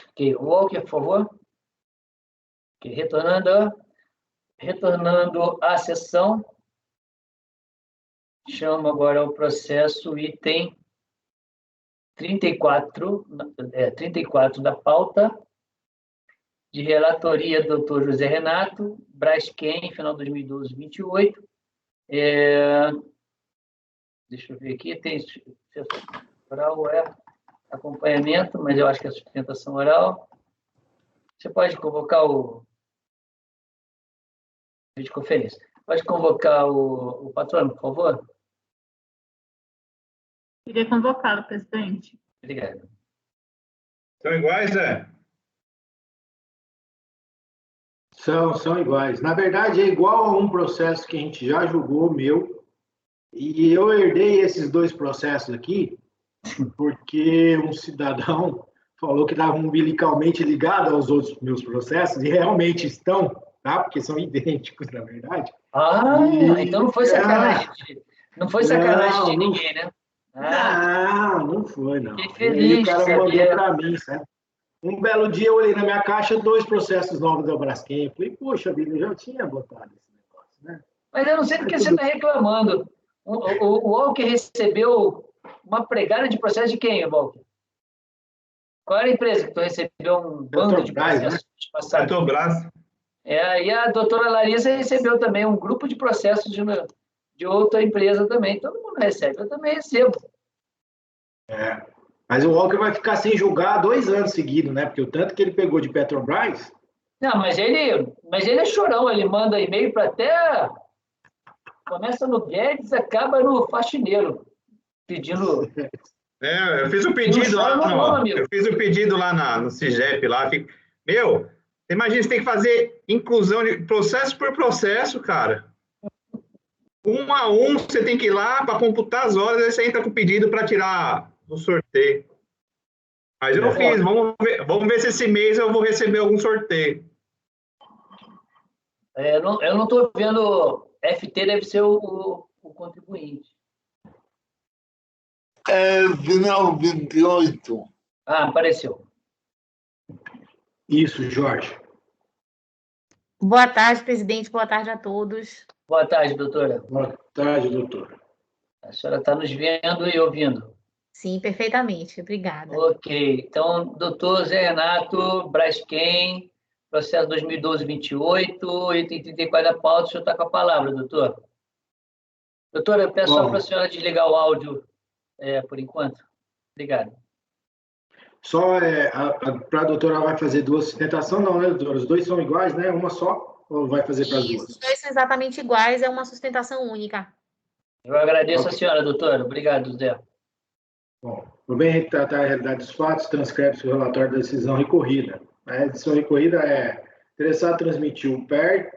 Ok, Walker, por favor. Ok, retornando à sessão, chamo agora o processo item 34 da pauta, de relatoria do Dr. José Renato, Braskem, final de 2012, 28. Deixa eu ver aqui, tem oral, acompanhamento, mas eu acho que é sustentação oral. Você pode convocar o videoconferência. Pode convocar o patrono, por favor? Queria convocá-lo, presidente. Obrigado. São iguais, Zé? São iguais. Na verdade, é igual a um processo que a gente já julgou, meu, e eu herdei esses dois processos aqui, porque um cidadão falou que estava umbilicalmente ligado aos outros meus processos, e realmente estão, tá? Porque são idênticos, na verdade. Então não foi sacanagem. Não foi sacanagem de ninguém, né? Não foi, não. Fiquei feliz. E o cara mandou para mim, sabe? Um belo dia eu olhei na minha caixa 2 processos novos da Braskem. Eu falei, poxa vida, eu já tinha botado esse negócio, né? Mas eu não sei porque você está reclamando. O Walker recebeu uma pregada de processo de quem, Walker? Qual era a empresa que tu recebeu um bando de processos passados? Petrobras. E a doutora Larissa recebeu também um grupo de processos de outra empresa também. Todo mundo recebe, eu também recebo. Mas o Walker vai ficar sem julgar 2 anos seguidos, né? Porque o tanto que ele pegou de Petrobras... Não, mas ele é chorão, ele manda e-mail para até... Começa no Guedes, acaba no faxineiro, pedindo... Eu fiz o pedido lá, eu fiz o pedido lá no CIGEP, lá. Meu, imagina, você tem que fazer inclusão de processo por processo, cara. Um a um, você tem que ir lá para computar as horas, aí você entra com o pedido para tirar o sorteio. Mas eu fiz, vamos ver se esse mês eu vou receber algum sorteio. Eu não estou vendo, FT deve ser o contribuinte. Final 28. Apareceu. Isso, Jorge. Boa tarde, presidente. Boa tarde a todos. Boa tarde, doutora. Boa tarde, doutora. A senhora está nos vendo e ouvindo? Sim, perfeitamente. Obrigada. Ok. Então, doutor Zé Renato, Braskem, processo 2012-28, item 34 da pauta, o senhor está com a palavra, doutor. Doutora, eu peço só para a senhora desligar o áudio por enquanto. Obrigado. Só para a doutora vai fazer 2 sustentações, não, né, doutora? Os 2 são iguais, né? Uma só? Ou vai fazer para as 2? Os 2 são exatamente iguais, é uma sustentação única. Eu agradeço a senhora, doutora. Obrigado, Zé. Bom, por bem retratar a realidade dos fatos, transcreve-se o relatório da decisão recorrida. A decisão recorrida é interessado transmitir o PER,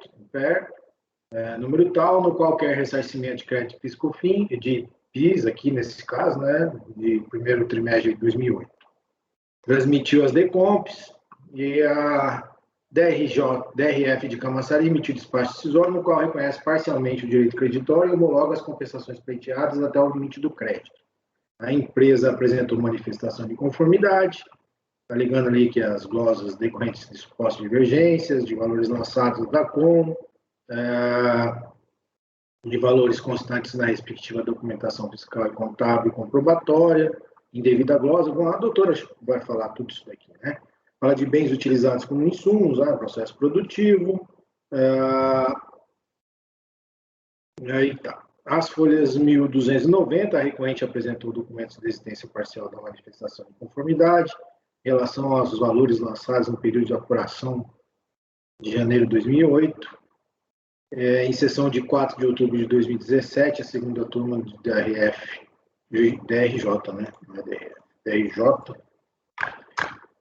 número tal, no qual quer ressarcimento de crédito PIS/COFINS, de PIS, aqui nesse caso, né, de primeiro trimestre de 2008. Transmitiu as DECOMPs e a DRF de Camaçari emitiu despacho decisório, no qual reconhece parcialmente o direito creditório e homologa as compensações pleiteadas até o limite do crédito. A empresa apresentou manifestação de conformidade, alegando ali que as glosas decorrentes de supostas divergências, de valores lançados da COM, de valores constantes na respectiva documentação fiscal e contábil e comprobatória, indevida glosa. Bom, a doutora vai falar tudo isso daqui, né? Fala de bens utilizados como insumos, processo produtivo. Aí tá. As folhas 1290, a recorrente apresentou documentos de existência parcial da manifestação de conformidade em relação aos valores lançados no período de apuração de janeiro de 2008. Em sessão de 4 de outubro de 2017, a segunda turma do DRJ, né? Não é DRF, DRJ,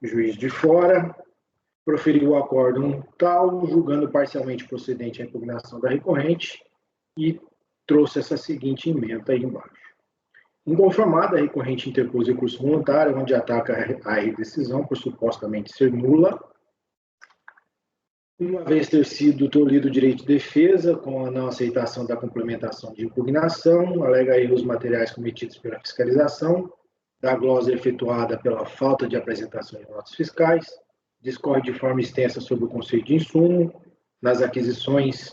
juiz de fora, proferiu o acórdão tal, julgando parcialmente procedente a impugnação da recorrente e trouxe essa seguinte ementa aí embaixo. Inconformada, a recorrente interpôs recurso voluntário, onde ataca a decisão por supostamente ser nula, uma vez ter sido tolhido o direito de defesa com a não aceitação da complementação de impugnação, alega erros materiais cometidos pela fiscalização, da glosa efetuada pela falta de apresentação de notas fiscais, discorre de forma extensa sobre o conceito de insumo, nas aquisições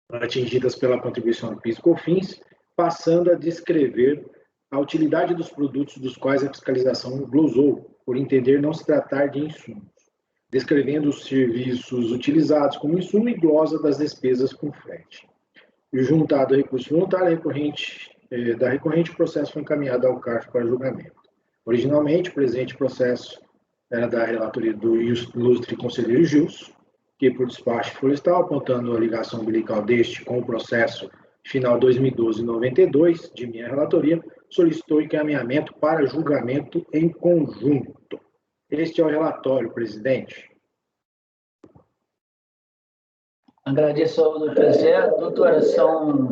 atingidas pela contribuição do PIS/COFINS, passando a descrever a utilidade dos produtos dos quais a fiscalização glosou, por entender não se tratar de insumos, descrevendo os serviços utilizados como insumo e glosa das despesas com frete. E juntado ao recurso voluntário da recorrente, o processo foi encaminhado ao CARF para julgamento. Originalmente, o presente processo era da relatoria do ilustre conselheiro Gilson, que, por despacho florestal, apontando a ligação umbilical deste com o processo final 2012-92 de minha relatoria, solicitou encaminhamento para julgamento em conjunto. Este é o relatório, presidente. Agradeço ao doutor Zé. Doutora, são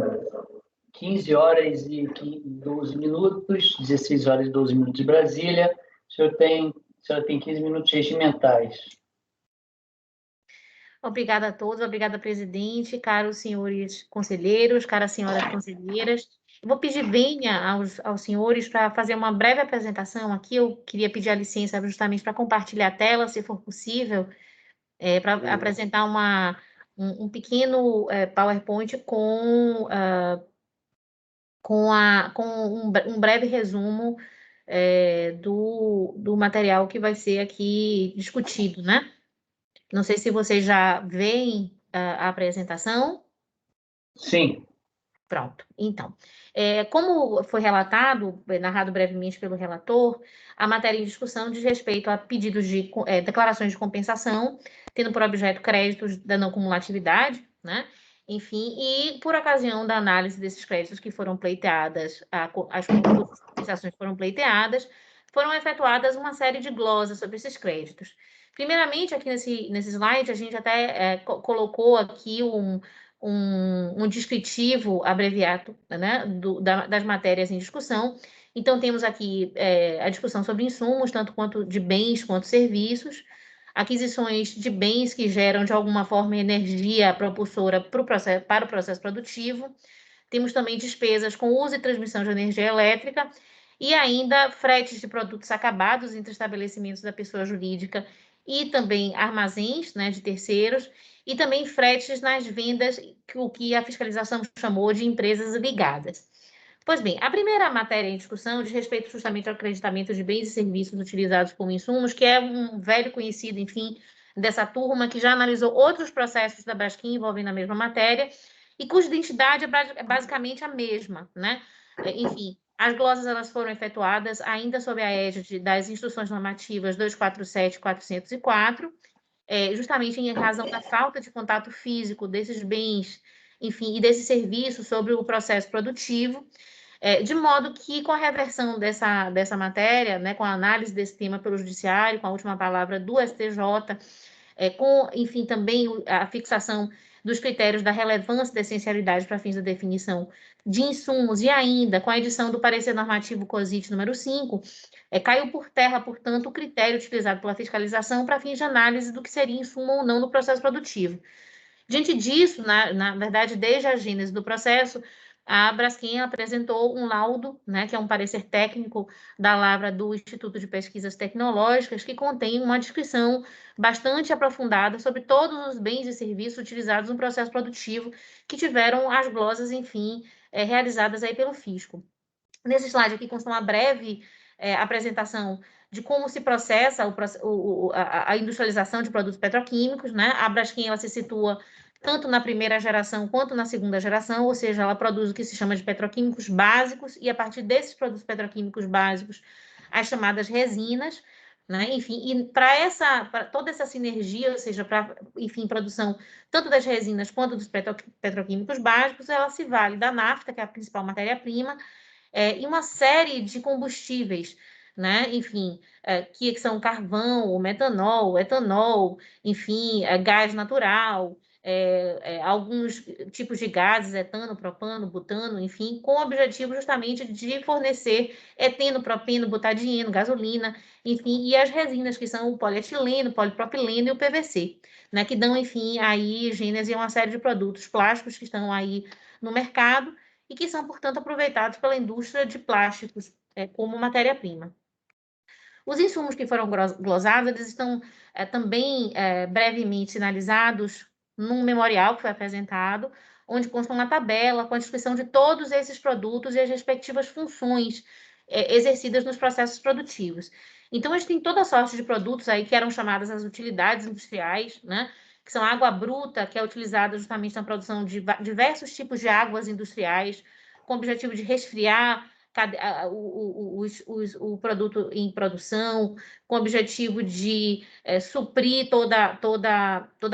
15 horas e 12 minutos, 16 horas e 12 minutos de Brasília. A senhora tem 15 minutos regimentais. Obrigada a todos, obrigada, presidente, caros senhores conselheiros, caras senhoras conselheiras. Eu vou pedir venha aos senhores para fazer uma breve apresentação aqui. Eu queria pedir a licença justamente para compartilhar a tela, se for possível, para apresentar um pequeno PowerPoint com um breve resumo do material que vai ser aqui discutido, né? Não sei se vocês já veem a apresentação. Sim. Pronto. Então, como foi narrado brevemente pelo relator, a matéria em discussão diz respeito a pedidos de declarações de compensação, tendo por objeto créditos da não cumulatividade, né? Enfim, e por ocasião da análise desses créditos que foram pleiteadas, as compensações foram pleiteadas, foram efetuadas uma série de glosas sobre esses créditos. Primeiramente, aqui nesse slide, a gente até colocou aqui um descritivo abreviado, né, das matérias em discussão. Então, temos aqui a discussão sobre insumos, tanto quanto de bens quanto serviços, aquisições de bens que geram, de alguma forma, energia propulsora para o processo produtivo. Temos também despesas com uso e transmissão de energia elétrica e ainda fretes de produtos acabados entre estabelecimentos da pessoa jurídica e também armazéns, né, de terceiros, e também fretes nas vendas, o que a fiscalização chamou de empresas ligadas. Pois bem, a primeira matéria em discussão diz respeito justamente ao acreditamento de bens e serviços utilizados como insumos, que é um velho conhecido, enfim, dessa turma, que já analisou outros processos da Braskem envolvendo a mesma matéria, e cuja identidade é basicamente a mesma, né? Enfim, as glosas elas foram efetuadas ainda sob a égide das instruções normativas 247 e 404, justamente em razão da falta de contato físico desses bens, enfim, e desse serviço sobre o processo produtivo, de modo que, com a reversão dessa matéria, né, com a análise desse tema pelo Judiciário, com a última palavra do STJ, com, enfim, também a fixação dos critérios da relevância e da essencialidade para fins da definição de insumos e ainda com a edição do parecer normativo COSIT número 5, caiu por terra, portanto, o critério utilizado pela fiscalização para fins de análise do que seria insumo ou não no processo produtivo. Diante disso, na verdade, desde a gênese do processo, a Braskem apresentou um laudo, né, que é um parecer técnico da lavra do Instituto de Pesquisas Tecnológicas, que contém uma descrição bastante aprofundada sobre todos os bens e serviços utilizados no processo produtivo que tiveram as glosas, enfim, realizadas aí pelo fisco. Nesse slide aqui consta uma breve apresentação de como se processa a industrialização de produtos petroquímicos, né? A Braskem ela se situa tanto na primeira geração quanto na segunda geração, ou seja, ela produz o que se chama de petroquímicos básicos, e a partir desses produtos petroquímicos básicos, as chamadas resinas, né? Enfim, e para toda essa sinergia, ou seja, para, enfim, produção tanto das resinas quanto dos petroquímicos básicos, ela se vale da nafta, que é a principal matéria-prima, e uma série de combustíveis, né? Enfim, que são carvão, o metanol, o etanol, enfim, gás natural, alguns tipos de gases, etano, propano, butano, enfim, com o objetivo justamente de fornecer eteno, propeno, butadieno, gasolina, enfim, e as resinas, que são o polietileno, polipropileno e o PVC, né, que dão, enfim, aí gênese a uma série de produtos plásticos que estão aí no mercado e que são, portanto, aproveitados pela indústria de plásticos como matéria-prima. Os insumos que foram glosados, eles estão também brevemente sinalizados num memorial que foi apresentado, onde consta uma tabela com a descrição de todos esses produtos e as respectivas funções exercidas nos processos produtivos. Então, a gente tem toda sorte de produtos aí que eram chamadas as utilidades industriais, né? Que são água bruta, que é utilizada justamente na produção de diversos tipos de águas industriais, com o objetivo de resfriar o produto em produção, com o objetivo de suprir toda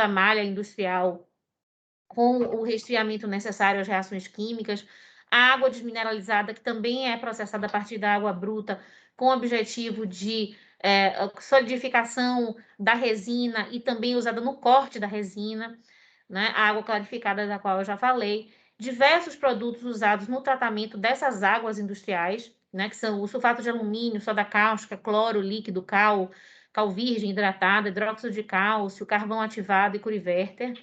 a malha industrial com o resfriamento necessário às reações químicas, a água desmineralizada, que também é processada a partir da água bruta, com o objetivo de solidificação da resina e também usada no corte da resina, né? A água clarificada, da qual eu já falei, diversos produtos usados no tratamento dessas águas industriais, né? Que são o sulfato de alumínio, soda cáustica, cloro líquido, cal virgem hidratada, hidróxido de cálcio, carvão ativado e curiverter.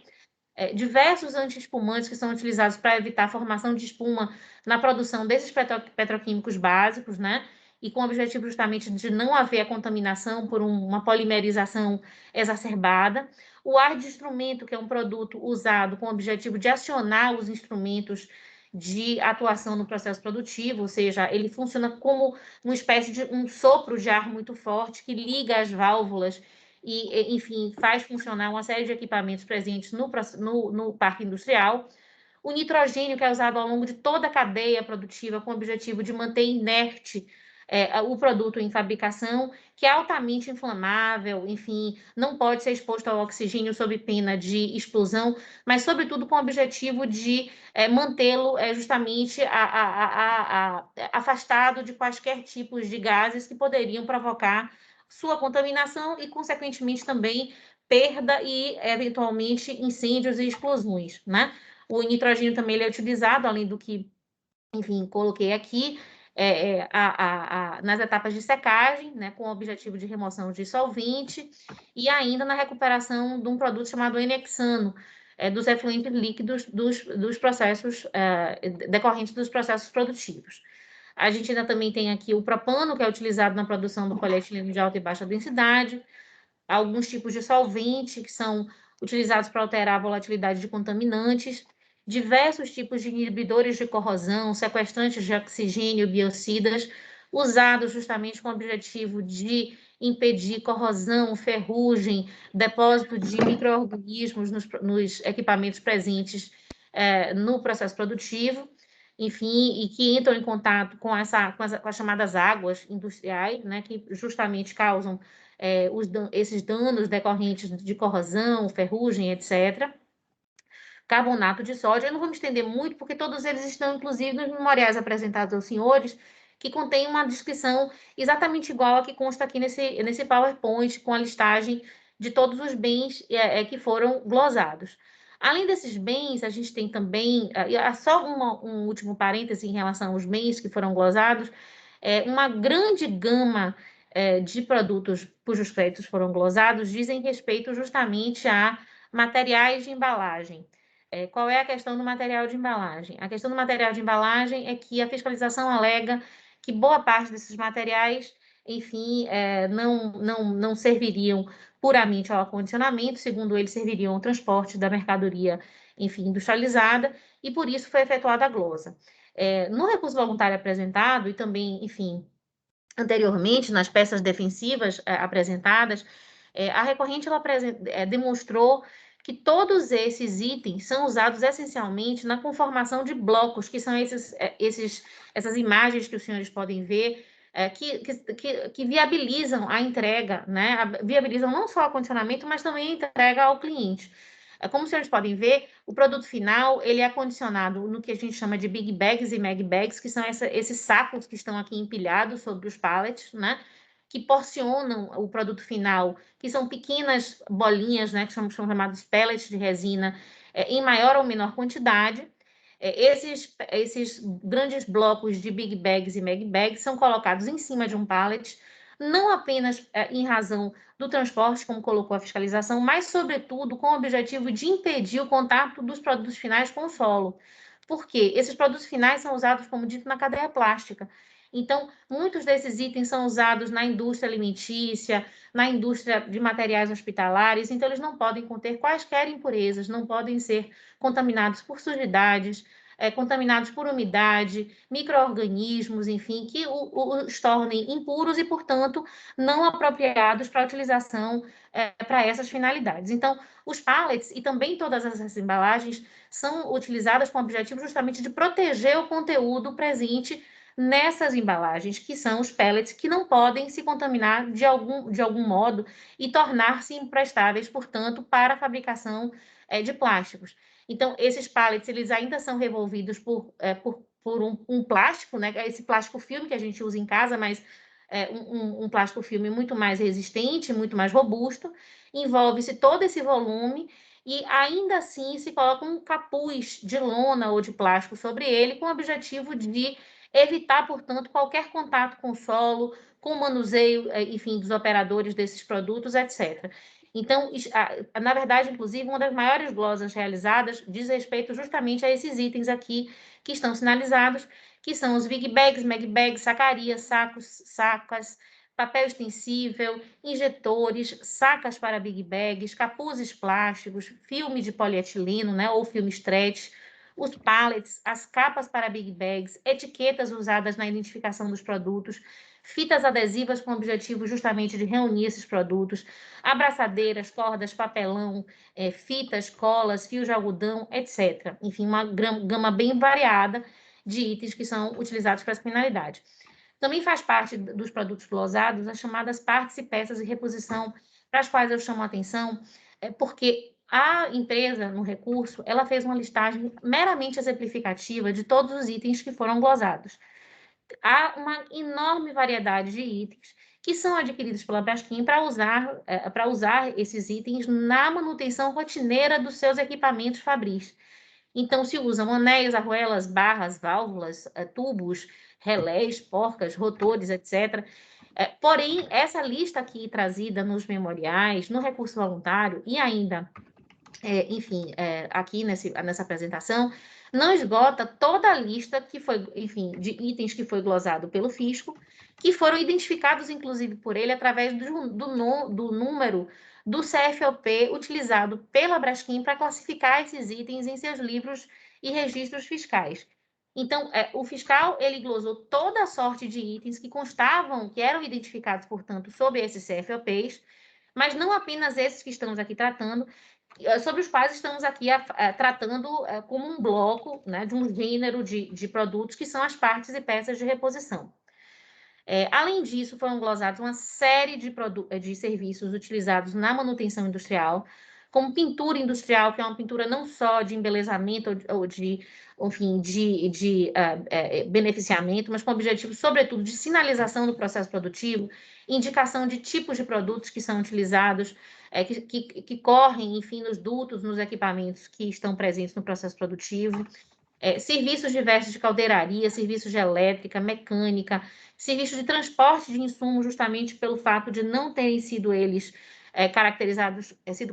Diversos anti-espumantes que são utilizados para evitar a formação de espuma na produção desses petroquímicos básicos, né? E com o objetivo justamente de não haver a contaminação por uma polimerização exacerbada. O ar de instrumento, que é um produto usado com o objetivo de acionar os instrumentos de atuação no processo produtivo, ou seja, ele funciona como uma espécie de um sopro de ar muito forte que liga as válvulas e, enfim, faz funcionar uma série de equipamentos presentes no parque industrial. O nitrogênio, que é usado ao longo de toda a cadeia produtiva, com o objetivo de manter inerte o produto em fabricação, que é altamente inflamável, enfim, não pode ser exposto ao oxigênio sob pena de explosão, mas, sobretudo, com o objetivo de mantê-lo justamente afastado de quaisquer tipos de gases que poderiam provocar sua contaminação e, consequentemente, também perda e, eventualmente, incêndios e explosões, né? O nitrogênio também ele é utilizado, além do que, enfim, coloquei aqui, nas etapas de secagem, né, com o objetivo de remoção de solvente, e ainda na recuperação de um produto chamado N-hexano, dos efluentes líquidos dos processos, decorrentes dos processos produtivos. A gente ainda também tem aqui o propano, que é utilizado na produção do polietileno de alta e baixa densidade, alguns tipos de solvente que são utilizados para alterar a volatilidade de contaminantes, diversos tipos de inibidores de corrosão, sequestrantes de oxigênio, biocidas, usados justamente com o objetivo de impedir corrosão, ferrugem, depósito de micro-organismos nos equipamentos presentes no processo produtivo, enfim, e que entram em contato com as chamadas águas industriais, né, que justamente causam esses danos decorrentes de corrosão, ferrugem, etc. Carbonato de sódio, eu não vou me estender muito, porque todos eles estão, inclusive, nos memoriais apresentados aos senhores, que contém uma descrição exatamente igual a que consta aqui nesse PowerPoint, com a listagem de todos os bens que foram glosados. Além desses bens, a gente tem também, só um último parêntese em relação aos bens que foram glosados, uma grande gama de produtos cujos créditos foram glosados dizem respeito justamente a materiais de embalagem. Qual é a questão do material de embalagem? A questão do material de embalagem é que a fiscalização alega que boa parte desses materiais, enfim, não serviriam puramente ao acondicionamento, segundo eles, serviriam ao transporte da mercadoria, enfim, industrializada, e por isso foi efetuada a glosa. No recurso voluntário apresentado, e também, enfim, anteriormente, nas peças defensivas apresentadas, a recorrente ela demonstrou que todos esses itens são usados essencialmente na conformação de blocos, que são essas imagens que os senhores podem ver, que viabilizam a entrega, né? Viabilizam não só o acondicionamento, mas também a entrega ao cliente. Como os senhores podem ver, o produto final ele é acondicionado no que a gente chama de big bags e mag bags, que são esses sacos que estão aqui empilhados sobre os pallets, né? Que porcionam o produto final, que são pequenas bolinhas, né? Que são chamados pellets de resina, em maior ou menor quantidade. Esses grandes blocos de big bags e mag bags são colocados em cima de um pallet, não apenas em razão do transporte, como colocou a fiscalização, mas, sobretudo, com o objetivo de impedir o contato dos produtos finais com o solo. Por quê? Esses produtos finais são usados, como dito, na cadeia plástica. Então, muitos desses itens são usados na indústria alimentícia, na indústria de materiais hospitalares, então eles não podem conter quaisquer impurezas, não podem ser contaminados por sujidades, contaminados por umidade, micro-organismos, enfim, que os tornem impuros e, portanto, não apropriados para utilização para essas finalidades. Então, os pallets e também todas essas embalagens são utilizadas com o objetivo justamente de proteger o conteúdo presente nessas embalagens, que são os pellets, que não podem se contaminar de algum modo e tornar-se imprestáveis, portanto, para a fabricação de plásticos. Então, esses pallets, eles ainda são revolvidos por um plástico, né? Esse plástico filme que a gente usa em casa, mas um plástico filme muito mais resistente, muito mais robusto, envolve-se todo esse volume e ainda assim se coloca um capuz de lona ou de plástico sobre ele com o objetivo de evitar, portanto, qualquer contato com o solo, com o manuseio, enfim, dos operadores desses produtos, etc. Então, na verdade, inclusive, uma das maiores glosas realizadas diz respeito justamente a esses itens aqui que estão sinalizados, que são os big bags, mag bags, sacarias, sacos, sacas, papel extensível, injetores, sacas para big bags, capuzes plásticos, filme de polietileno, né, ou filme stretch, os pallets, as capas para big bags, etiquetas usadas na identificação dos produtos, fitas adesivas com o objetivo justamente de reunir esses produtos, abraçadeiras, cordas, papelão, fitas, colas, fios de algodão, etc. Enfim, uma gama bem variada de itens que são utilizados para essa finalidade. Também faz parte dos produtos glosados as chamadas partes e peças de reposição, para as quais eu chamo a atenção, porque a empresa, no recurso, ela fez uma listagem meramente exemplificativa de todos os itens que foram glosados. Há uma enorme variedade de itens que são adquiridos pela Braskem para usar esses itens na manutenção rotineira dos seus equipamentos fabris. Então, se usam anéis, arruelas, barras, válvulas, tubos, relés, porcas, rotores, etc. Porém, essa lista aqui trazida nos memoriais, no recurso voluntário e ainda, enfim, aqui nessa apresentação, não esgota toda a lista que foi, enfim, de itens que foi glosado pelo fisco, que foram identificados, inclusive, por ele através do número do CFOP utilizado pela Braskem para classificar esses itens em seus livros e registros fiscais. Então, o fiscal, ele glosou toda a sorte de itens que constavam, que eram identificados, portanto, sob esses CFOPs, mas não apenas esses que estamos aqui tratando, sobre os quais estamos aqui tratando como um bloco, né, de um gênero de produtos que são as partes e peças de reposição. Além disso, foram glosados uma série de serviços utilizados na manutenção industrial, como pintura industrial, que é uma pintura não só de embelezamento ou de beneficiamento, mas com objetivo, sobretudo, de sinalização do processo produtivo, indicação de tipos de produtos que são utilizados, que correm, enfim, nos dutos, nos equipamentos que estão presentes no processo produtivo, serviços diversos de caldeiraria, serviços de elétrica, mecânica, serviços de transporte de insumos, justamente pelo fato de não terem sido eles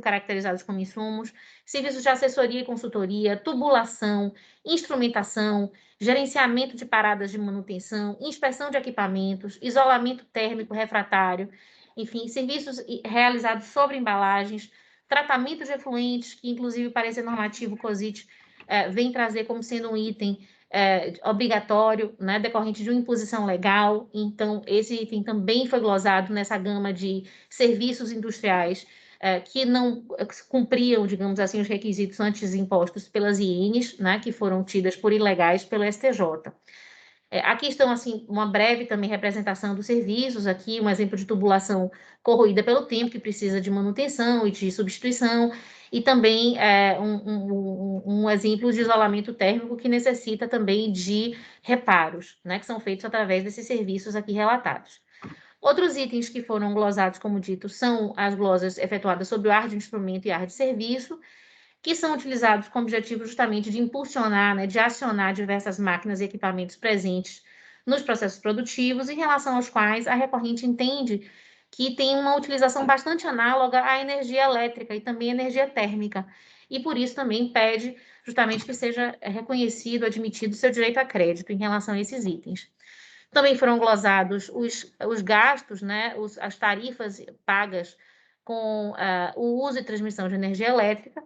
caracterizados como insumos, serviços de assessoria e consultoria, tubulação, instrumentação, gerenciamento de paradas de manutenção, inspeção de equipamentos, isolamento térmico refratário, enfim, serviços realizados sobre embalagens, tratamento de efluentes, que inclusive parece normativo COSIT vem trazer como sendo um item obrigatório, né, decorrente de uma imposição legal. Então, esse item também foi glosado nessa gama de serviços industriais que não cumpriam, digamos assim, os requisitos antes impostos pelas INs, né, que foram tidas por ilegais pelo STJ. Aqui estão, assim, uma breve também representação dos serviços, aqui um exemplo de tubulação corroída pelo tempo, que precisa de manutenção e de substituição, e também um exemplo de isolamento térmico que necessita também de reparos, né, que são feitos através desses serviços aqui relatados. Outros itens que foram glosados, como dito, são as glosas efetuadas sobre o ar de instrumento e ar de serviço, que são utilizados com o objetivo justamente de impulsionar, né, de acionar diversas máquinas e equipamentos presentes nos processos produtivos, em relação aos quais a recorrente entende que tem uma utilização bastante análoga à energia elétrica e também energia térmica, e por isso também pede justamente que seja reconhecido, admitido seu direito a crédito em relação a esses itens. Também foram glosados os gastos, né, as tarifas pagas com o uso e transmissão de energia elétrica,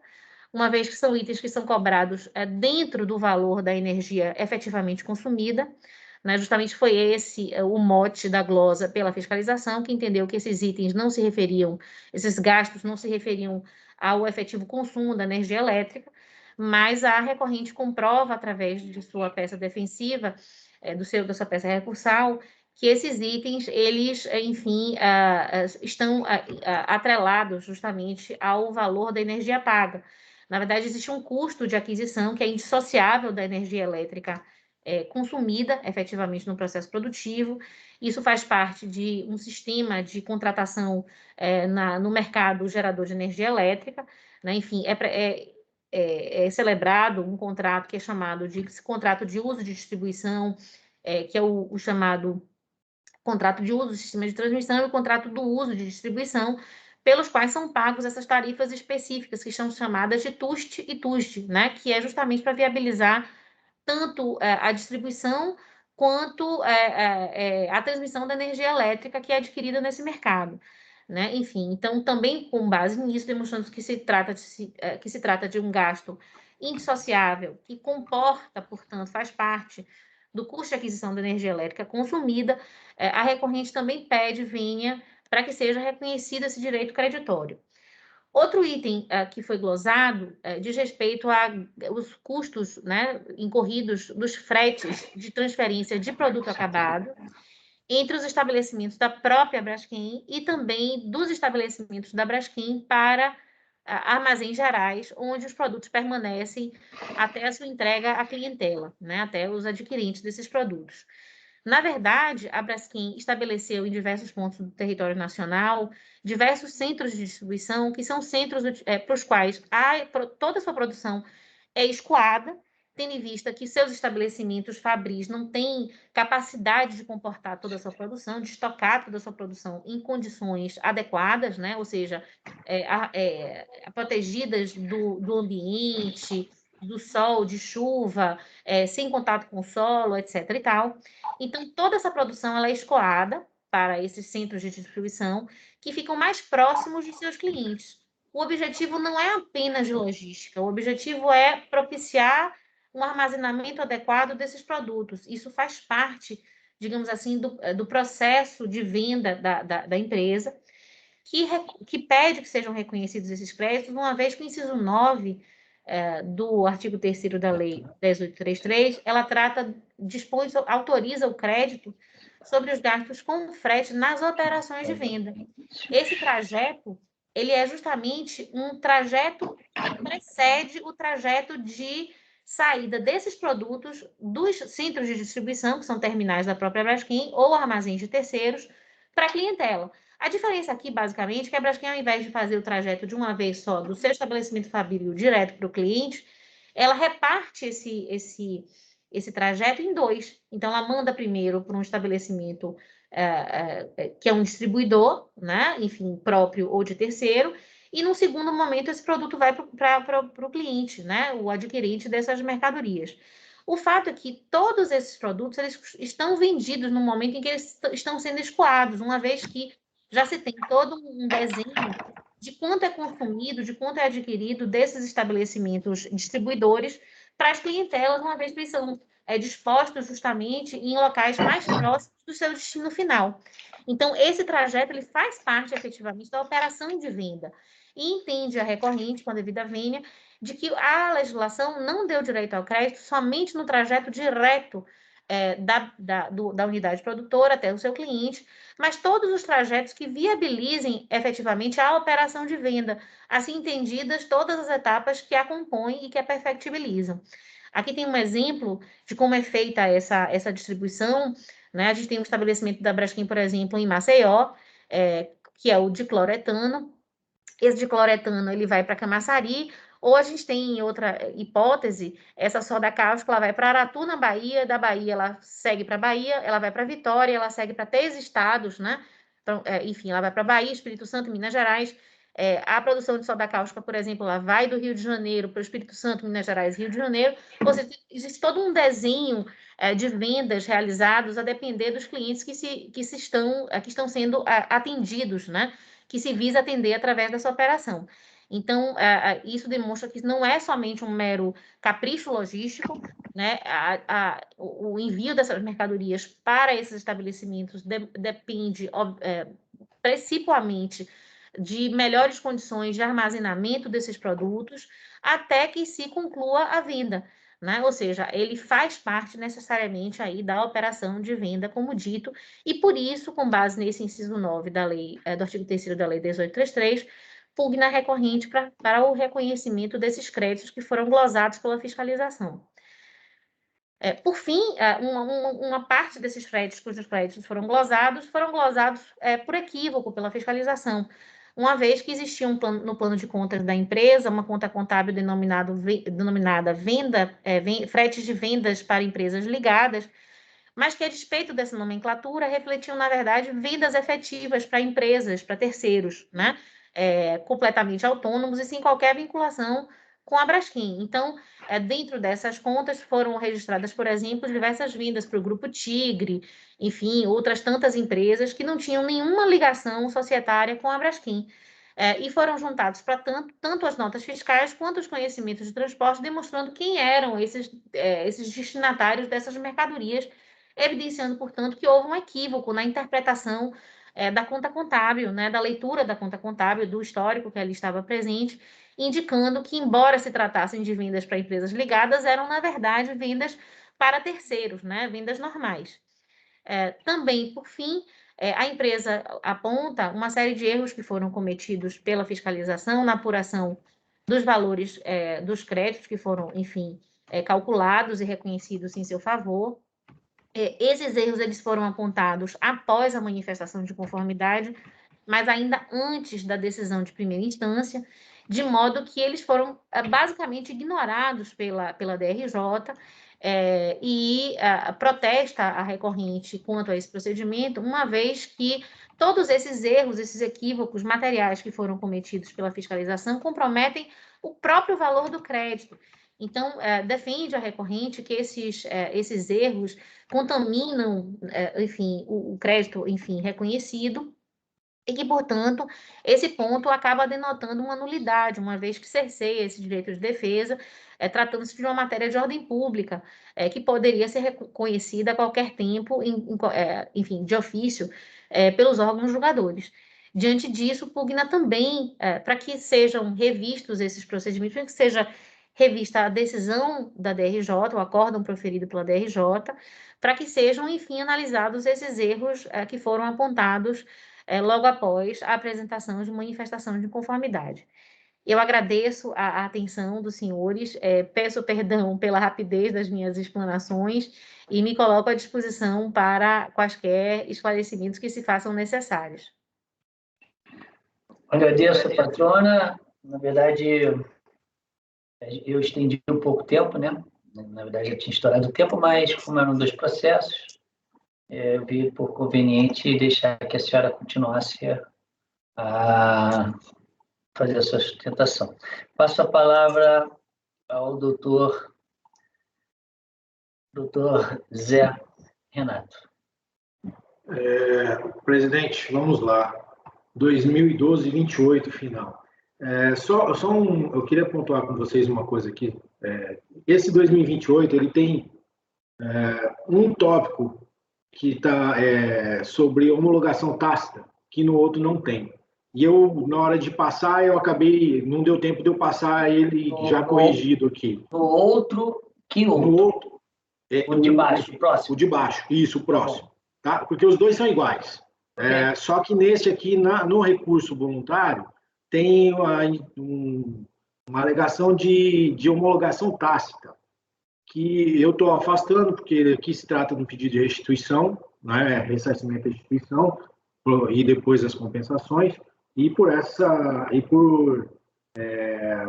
uma vez que são itens que são cobrados dentro do valor da energia efetivamente consumida, né? Justamente foi esse o mote da glosa pela fiscalização, que entendeu que esses itens não se referiam, esses gastos não se referiam ao efetivo consumo da energia elétrica, mas a recorrente comprova, através de sua peça defensiva, da sua peça recursal, que esses itens, eles, enfim, estão atrelados justamente ao valor da energia paga. Na verdade, existe um custo de aquisição que é indissociável da energia elétrica consumida efetivamente no processo produtivo. Isso faz parte de um sistema de contratação no mercado gerador de energia elétrica, né? Enfim, é celebrado um contrato que é chamado de contrato de uso de distribuição, que é o chamado contrato de uso do sistema de transmissão e o contrato do uso de distribuição, pelos quais são pagos essas tarifas específicas, que são chamadas de TUST e TUST, né? Que é justamente para viabilizar tanto a distribuição quanto a transmissão da energia elétrica que é adquirida nesse mercado, né? Enfim, então, também com base nisso, demonstrando que se trata de um gasto indissociável, que comporta, portanto, faz parte do custo de aquisição da energia elétrica consumida, a recorrente também pede venha para que seja reconhecido esse direito creditório. Outro item que foi glosado diz respeito aos custos, né, incorridos dos fretes de transferência de produto acabado entre os estabelecimentos da própria Braskem e também dos estabelecimentos da Braskem para armazéns gerais, onde os produtos permanecem até a sua entrega à clientela, né, até os adquirentes desses produtos. Na verdade, a Braskem estabeleceu em diversos pontos do território nacional diversos centros de distribuição, que são centros para os quais toda a sua produção é escoada, tendo em vista que seus estabelecimentos fabris não têm capacidade de comportar toda a sua produção, de estocar toda a sua produção em condições adequadas, né? Ou seja, protegidas do ambiente, do sol, de chuva, sem contato com o solo, etc. e tal. Então, toda essa produção ela é escoada para esses centros de distribuição que ficam mais próximos de seus clientes. O objetivo não é apenas de logística, o objetivo é propiciar um armazenamento adequado desses produtos. Isso faz parte, digamos assim, do processo de venda da empresa, que pede que sejam reconhecidos esses créditos, uma vez que o inciso 9 do artigo 3º da Lei 10.833, ela autoriza o crédito sobre os gastos com frete nas operações de venda. Esse trajeto, ele é justamente um trajeto que precede o trajeto de saída desses produtos dos centros de distribuição, que são terminais da própria Braskem, ou armazéns de terceiros, para a clientela. A diferença aqui, basicamente, é que a Braskem, ao invés de fazer o trajeto de uma vez só do seu estabelecimento fabril direto para o cliente, ela reparte esse trajeto em dois. Então, ela manda primeiro para um estabelecimento que é um distribuidor, né? Enfim, próprio ou de terceiro, e num segundo momento esse produto vai para o cliente, né? O adquirente dessas mercadorias. O fato é que todos esses produtos eles estão vendidos no momento em que eles estão sendo escoados, uma vez que já se tem todo um desenho de quanto é consumido, de quanto é adquirido desses estabelecimentos distribuidores para as clientelas, uma vez que eles são dispostos justamente em locais mais próximos do seu destino final. Então, esse trajeto ele faz parte, efetivamente, da operação de venda. E entende a recorrente, com a devida vênia, de que a legislação não deu direito ao crédito somente no trajeto direto da unidade produtora até o seu cliente, mas todos os trajetos que viabilizem efetivamente a operação de venda, assim entendidas todas as etapas que a compõem e que a perfectibilizam. Aqui tem um exemplo de como é feita essa distribuição, né? A gente tem um estabelecimento da Braskem, por exemplo, em Maceió, que é o dicloretano. Esse dicloretano ele vai para Camaçari, ou a gente tem outra hipótese, essa soda cáustica, ela vai para Aratu, na Bahia, da Bahia ela segue para Bahia, ela vai para Vitória, ela segue para 3 estados, né? Então, enfim, ela vai para Bahia, Espírito Santo, Minas Gerais, A produção de soda cáustica, por exemplo, ela vai do Rio de Janeiro para o Espírito Santo, Minas Gerais, Rio de Janeiro. Ou seja, existe todo um desenho de vendas realizados a depender dos clientes que estão sendo atendidos, né? Que se visa atender através dessa operação. Então, isso demonstra que não é somente um mero capricho logístico, né? O envio dessas mercadorias para esses estabelecimentos depende, principalmente, de melhores condições de armazenamento desses produtos até que se conclua a venda, né? Ou seja, ele faz parte necessariamente aí da operação de venda, como dito, e por isso, com base nesse inciso 9 da lei, do artigo 3º da lei 1833, pugna recorrente para o reconhecimento desses créditos que foram glosados pela fiscalização. Por fim, uma parte desses créditos, cujos créditos foram glosados por equívoco pela fiscalização, uma vez que existia no plano de contas da empresa uma conta contábil denominada fretes de vendas para empresas ligadas, mas que, a despeito dessa nomenclatura, refletiam, na verdade, vendas efetivas para empresas, para terceiros, né? Completamente autônomos e sem qualquer vinculação com a Braskem. Então, dentro dessas contas foram registradas, por exemplo, diversas vendas para o Grupo Tigre, enfim, outras tantas empresas que não tinham nenhuma ligação societária com a Braskem. E foram juntados para tanto as notas fiscais quanto os conhecimentos de transporte, demonstrando quem eram esses destinatários dessas mercadorias, evidenciando, portanto, que houve um equívoco na interpretação da conta contábil, né, da leitura da conta contábil, do histórico que ali estava presente, indicando que, embora se tratassem de vendas para empresas ligadas, eram, na verdade, vendas para terceiros, né, vendas normais. Também, por fim, a empresa aponta uma série de erros que foram cometidos pela fiscalização na apuração dos valores dos créditos que foram, enfim, calculados e reconhecidos em seu favor. Esses erros eles foram apontados após a manifestação de conformidade, mas ainda antes da decisão de primeira instância, de modo que eles foram basicamente ignorados pela DRJ, e protesta a recorrente quanto a esse procedimento, uma vez que todos esses erros, esses equívocos materiais que foram cometidos pela fiscalização comprometem o próprio valor do crédito. Então, defende a recorrente que esses erros contaminam, enfim, o crédito, enfim, reconhecido, e que, portanto, esse ponto acaba denotando uma nulidade, uma vez que cerceia esse direito de defesa, tratando-se de uma matéria de ordem pública, que poderia ser reconhecida a qualquer tempo, enfim, de ofício, pelos órgãos julgadores. Diante disso, pugna também para que sejam revistos esses procedimentos, para que seja revista a decisão da DRJ, o acórdão proferido pela DRJ, para que sejam, enfim, analisados esses erros que foram apontados logo após a apresentação de manifestação de conformidade. Eu agradeço a atenção dos senhores, peço perdão pela rapidez das minhas explanações e me coloco à disposição para quaisquer esclarecimentos que se façam necessários. Agradeço, patrona. Na verdade, eu estendi um pouco o tempo, né? Na verdade, já tinha estourado o tempo, mas como eram 2 processos, eu vi por conveniente deixar que a senhora continuasse a fazer a sua sustentação. Passo a palavra ao doutor Zé Renato. Presidente, vamos lá. 2012-28, final. Eu queria pontuar com vocês uma coisa aqui. Esse 2028, ele tem um tópico que está sobre homologação tácita, que no outro não tem. E eu, na hora de passar, não deu tempo de eu passar ele já corrigido aqui. No outro, que outro? No outro. O de baixo, o próximo. O de baixo, isso, o próximo. Tá? Porque os dois são iguais. Okay. Só que nesse aqui, no recurso voluntário, tem uma alegação de homologação tácita, que eu estou afastando, porque aqui se trata de um pedido de restituição, né, ressarcimento e restituição, e depois as compensações, e por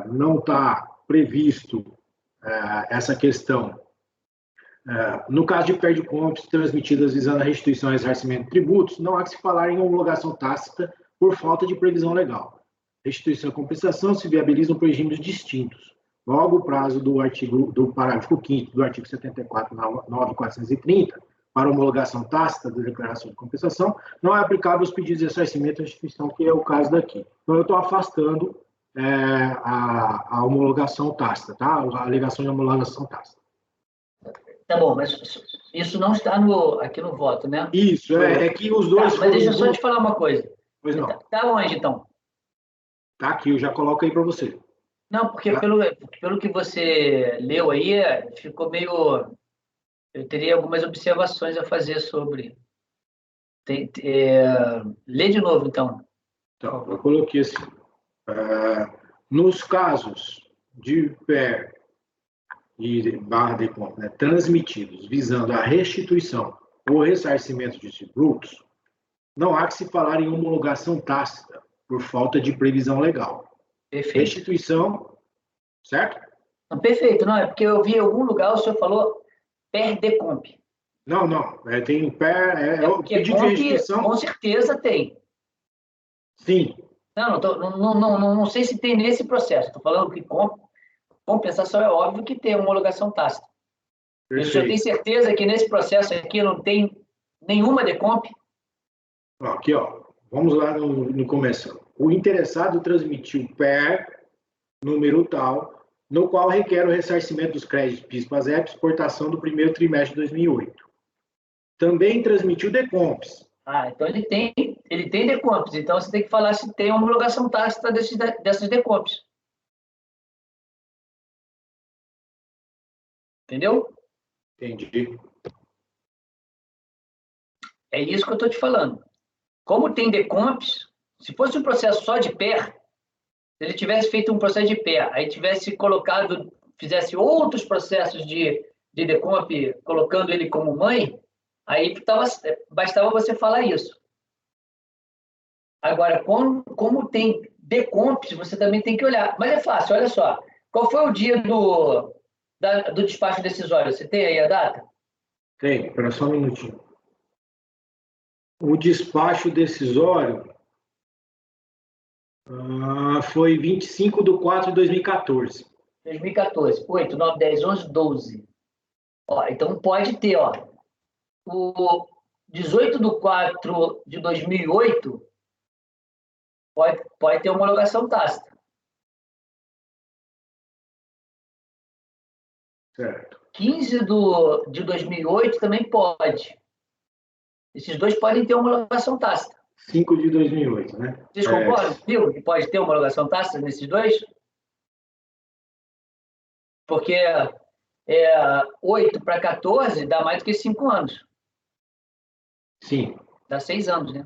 não estar previsto essa questão. No caso de perde-compras transmitidas visando a restituição e ressarcimento de tributos, não há que se falar em homologação tácita por falta de previsão legal. restituição e compensação se viabilizam por regimes distintos. Logo, o prazo do parágrafo 5º do artigo 74, 9.430, para homologação tácita da declaração de compensação, não é aplicável aos pedidos de ressarcimento e restituição, que é o caso daqui. Então, eu estou afastando a homologação tácita, tá? A alegação de homologação tácita. Tá bom, mas isso não está aqui no voto, né? Isso, é que os dois... Tá, mas deixa eu só te falar uma coisa. Pois não. Tá onde, então? Tá aqui, eu já coloco aí para você. Não, porque pelo que você leu aí, ficou meio... Eu teria algumas observações a fazer sobre... Lê de novo, então. Então, eu coloquei assim. Nos casos de PER e barra de conta, né, transmitidos visando a restituição ou ressarcimento de tributos, não há que se falar em homologação tácita, por falta de previsão legal. Perfeito. Restituição, certo? Não, perfeito, não, é porque eu vi em algum lugar o senhor falou PER de comp. Não, tem PER, o pedido comp, de restituição. Com certeza tem. Sim. Não sei se tem nesse processo, estou falando que compensação é óbvio que tem homologação tácita. Perfeito. Eu já tenho certeza que nesse processo aqui não tem nenhuma decomp. Aqui, ó, vamos lá no começo. O interessado transmitiu PER, número tal, no qual requer o ressarcimento dos créditos PIS/PASEP, exportação do primeiro trimestre de 2008. Também transmitiu decomps. Então ele tem decomps. Então você tem que falar se tem homologação tácita dessas decomps. Entendeu? Entendi. É isso que eu estou te falando. Como tem decomps, se fosse um processo só de PER, se ele tivesse feito um processo de PER, aí tivesse fizesse outros processos de decomp, colocando ele como mãe, aí bastava você falar isso. Agora, como tem decomps, você também tem que olhar. Mas é fácil, olha só. Qual foi o dia do despacho decisório? Você tem aí a data? Tem, espera só um minutinho. O despacho decisório foi 25/4/2014. 2014. 8, 9, 10, 11, 12. Então pode ter, o 18/4/2008 pode ter homologação tácita. Certo. 15/2008 também pode. Esses dois podem ter homologação tácita. 5/2008, né? Vocês concordam comigo que pode ter homologação tácita nesses dois? Porque 8/14 dá mais do que 5 anos. Sim. Dá 6 anos, né?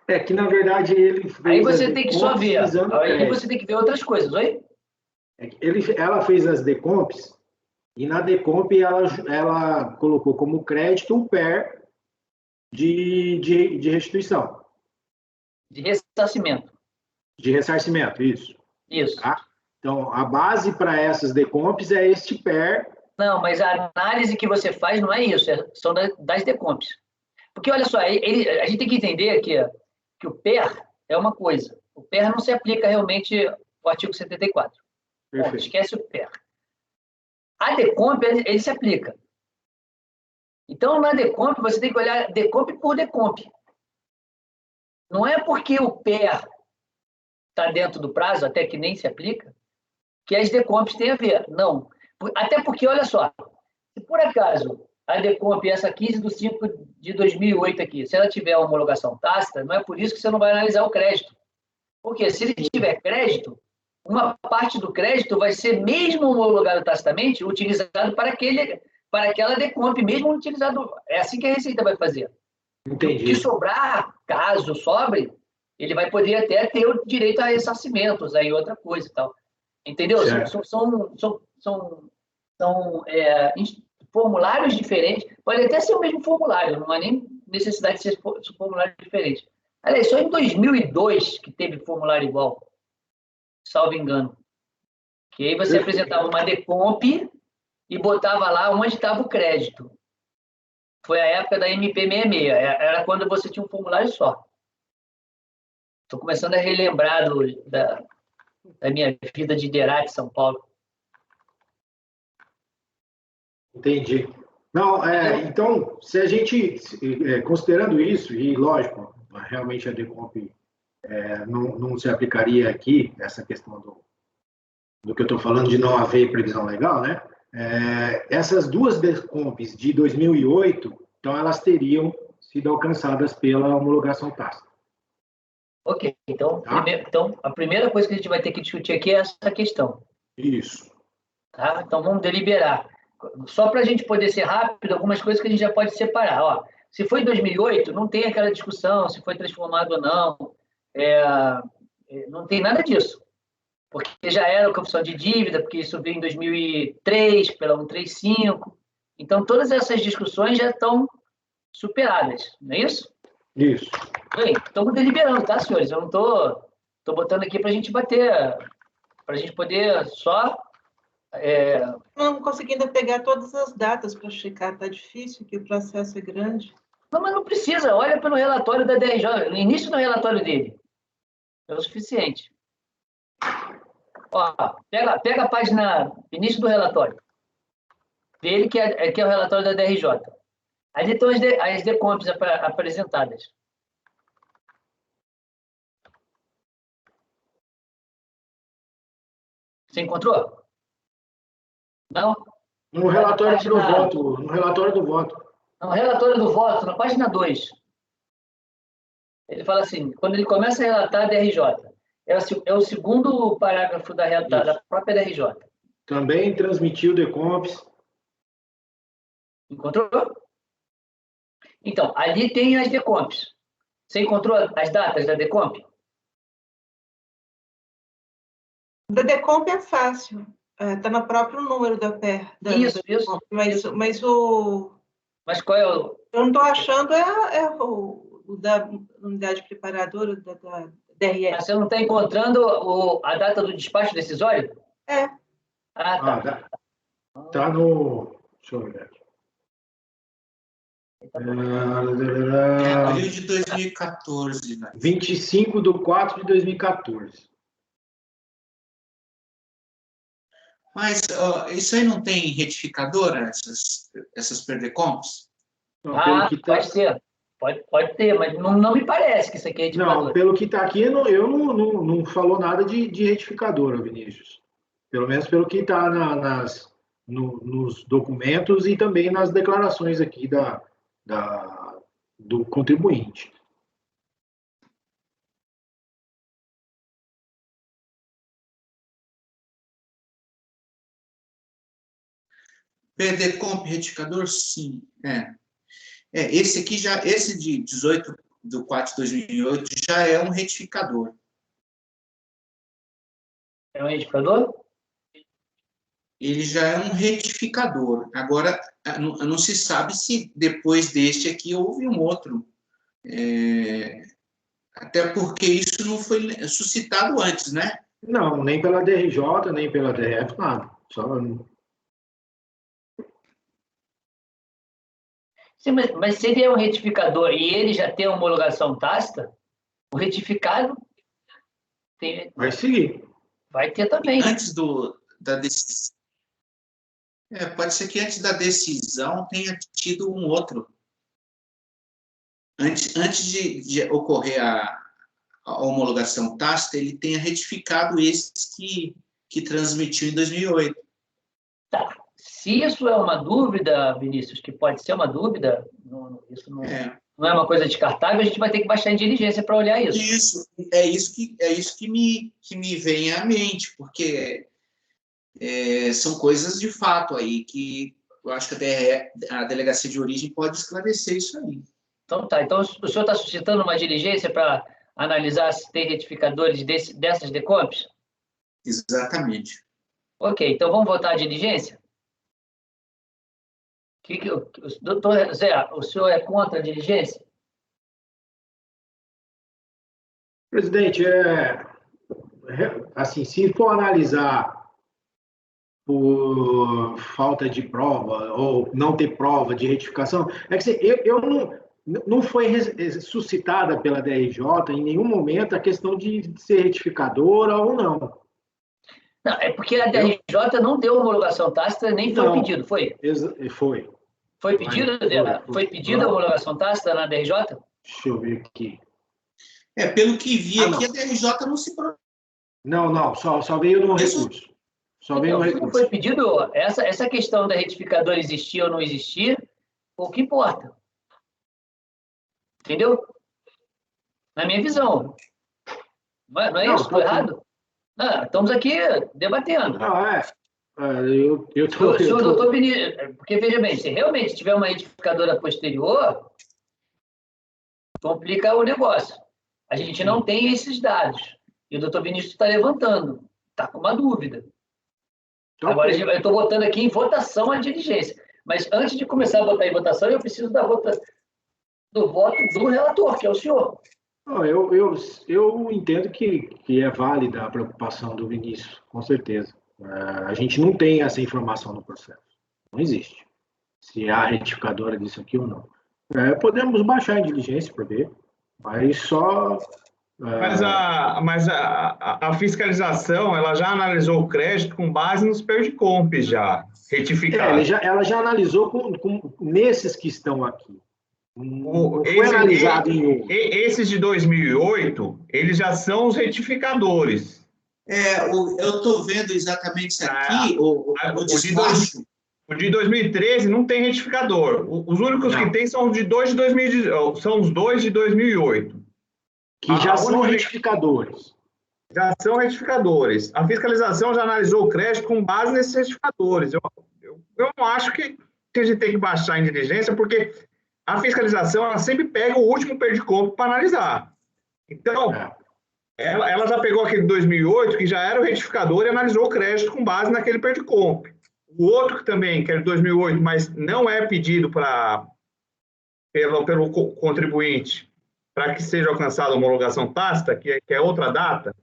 É que, na verdade, ele fez... Aí você tem que só ver. Aí você tem que ver outras coisas, oi? Ela fez as decomps e na decomp ela colocou como crédito o PER de restituição. De ressarcimento. De ressarcimento, isso. Isso. Tá? Então, a base para essas decomps é este PER. Não, mas a análise que você faz não é isso, são das decomps. Porque, olha só, a gente tem que entender que o PER é uma coisa. O PER não se aplica realmente ao artigo 74. Bom, esquece o PER. A decomp, ele se aplica. Então, na decomp, você tem que olhar decomp por decomp. Não é porque o PER está dentro do prazo, até que nem se aplica, que as decomps têm a ver. Não. Até porque, olha só, se por acaso a decomp, essa 15/5/2008 aqui, se ela tiver homologação tácita, não é por isso que você não vai analisar o crédito. Porque se ele tiver crédito, uma parte do crédito vai ser, mesmo homologado tacitamente, utilizado para aquela decomp, mesmo utilizado. É assim que a Receita vai fazer. Entendi. O que sobrar, caso sobre, ele vai poder até ter o direito a ressarcimentos, aí outra coisa e tal. Entendeu? São formulários diferentes. Pode até ser o mesmo formulário, não há nem necessidade de ser formulário diferente. Aliás, só em 2002 que teve formulário igual, salvo engano. Que aí você apresentava uma decomp e botava lá onde estava o crédito. Foi a época da MP66. Era quando você tinha um formulário só. Estou começando a relembrar da minha vida de Derate, São Paulo. Entendi. Não, então, se a gente, considerando isso, e lógico, realmente a Decomp não se aplicaria aqui, essa questão do que eu estou falando de não haver previsão legal, né? Essas duas Decomps de 2008, então elas teriam sido alcançadas pela homologação tácita. Ok, então, então a primeira coisa que a gente vai ter que discutir aqui é essa questão. Isso. Tá? Então vamos deliberar. Só para a gente poder ser rápido, algumas coisas que a gente já pode separar. Ó, se foi em 2008, não tem aquela discussão se foi transformado ou não. Não tem nada disso. Porque já era a confissão de dívida, porque isso veio em 2003, pela 135. Então, todas essas discussões já estão superadas, não é isso? Isso. Bem, estamos deliberando, tá, senhores? Eu não estou botando aqui para a gente bater, para a gente poder só... Não conseguindo pegar todas as datas para checar, tá difícil, que o processo é grande. Não, mas não precisa, olha pelo relatório da DRJ, no início do relatório dele. É o suficiente. Ó, pega a página, início do relatório dele, que é o relatório da DRJ. Ali estão as decomps apresentadas. Você encontrou? Não? No relatório do voto. No relatório do voto. Não, relatório do voto, na página 2. Ele fala assim, quando ele começa a relatar a DRJ, é o segundo parágrafo da própria DRJ. Também transmitiu Decomps. Encontrou? Então, ali tem as Decomps. Você encontrou as datas da Decomp? Da Decomp é fácil. Está no próprio número da PER. Isso. Mas qual é o... Eu não estou achando o da unidade preparadora da DRE. Mas você não está encontrando a data do despacho decisório? É. Ah, tá. Tá no... Deixa eu ver aqui. Abril de 2014. Né? 25/4/2014. Mas isso aí não tem retificadora, essas perdecomps? Pode ser. Pode ter, mas não me parece que isso aqui é retificadora. Não, pelo que está aqui, eu não falou nada de retificadora, Vinícius. Pelo menos pelo que está nos documentos e também nas declarações aqui do contribuinte. Perdecomp retificador, sim. Esse aqui esse de 18/4/2008 já é um retificador. É um retificador? Ele já é um retificador. Agora, não se sabe se depois deste aqui houve um outro. Até porque isso não foi suscitado antes, né? Não, nem pela DRJ, nem pela DRF, nada. Só... Sim, mas se ele é um retificador e ele já tem homologação tácita, o retificado vai seguir. Vai ter também. Antes da decisão. Pode ser que antes da decisão tenha tido um outro. Antes de ocorrer a homologação tácita, ele tenha retificado esse que transmitiu em 2008. Tá. Se isso é uma dúvida, Vinícius, que pode ser uma dúvida, isso não é uma coisa descartável, a gente vai ter que baixar em diligência para olhar isso. Isso que me vem à mente, porque são coisas de fato aí que eu acho que a delegacia de origem pode esclarecer isso aí. Então tá. Então o senhor está suscitando uma diligência para analisar se tem retificadores dessas decomps? Exatamente. Ok, então vamos votar a diligência? Doutor Zé, o senhor é contra a diligência? Presidente, assim, se for analisar por falta de prova ou não ter prova de retificação, eu não foi suscitada pela DRJ em nenhum momento a questão de ser retificadora ou não. Não, é porque a DRJ não deu homologação tácita, nem foi pedido, foi? Foi. Foi pedido, foi pedido a homologação tácita na DRJ? Deixa eu ver aqui. Pelo que vi aqui, a DRJ não se... Não, só veio no recurso. Só veio no recurso. Não foi pedido, essa questão da retificadora existir ou não existir, pouco importa. Entendeu? Na minha visão. Não é isso? Estou errado? Estamos aqui debatendo. Doutor Benito, porque veja bem, se realmente tiver uma retificadora posterior, complica o negócio. A gente não tem esses dados. E o doutor Vinícius está levantando. Está com uma dúvida. Agora, eu estou botando aqui em votação a diligência. Mas antes de começar a botar em votação, eu preciso do voto do relator, que é o senhor. Eu entendo que é válida a preocupação do Vinícius, com certeza. A gente não tem essa informação no processo. Não existe. Se há retificadora disso aqui ou não. Podemos baixar a diligência para ver, mas só... Mas a fiscalização, ela já analisou o crédito com base nos PERDCOMP já, retificados. Ela já analisou nesses que estão aqui. Foi analisado em um. Esses de 2008, eles já são os retificadores. Eu estou vendo exatamente isso aqui, o despacho. O de 2013 não tem retificador. Os únicos que tem são os são os dois de 2008. Que já são retificadores. Já são retificadores. A fiscalização já analisou o crédito com base nesses retificadores. Eu não acho que a gente tem que baixar em diligência, porque a fiscalização ela sempre pega o último PERDCOMP para analisar. Então, ela já pegou aquele de 2008, que já era o retificador, e analisou o crédito com base naquele PERDCOMP. O outro que também, que é de 2008, mas não é pedido pelo contribuinte para que seja alcançada a homologação tácita, que é outra data,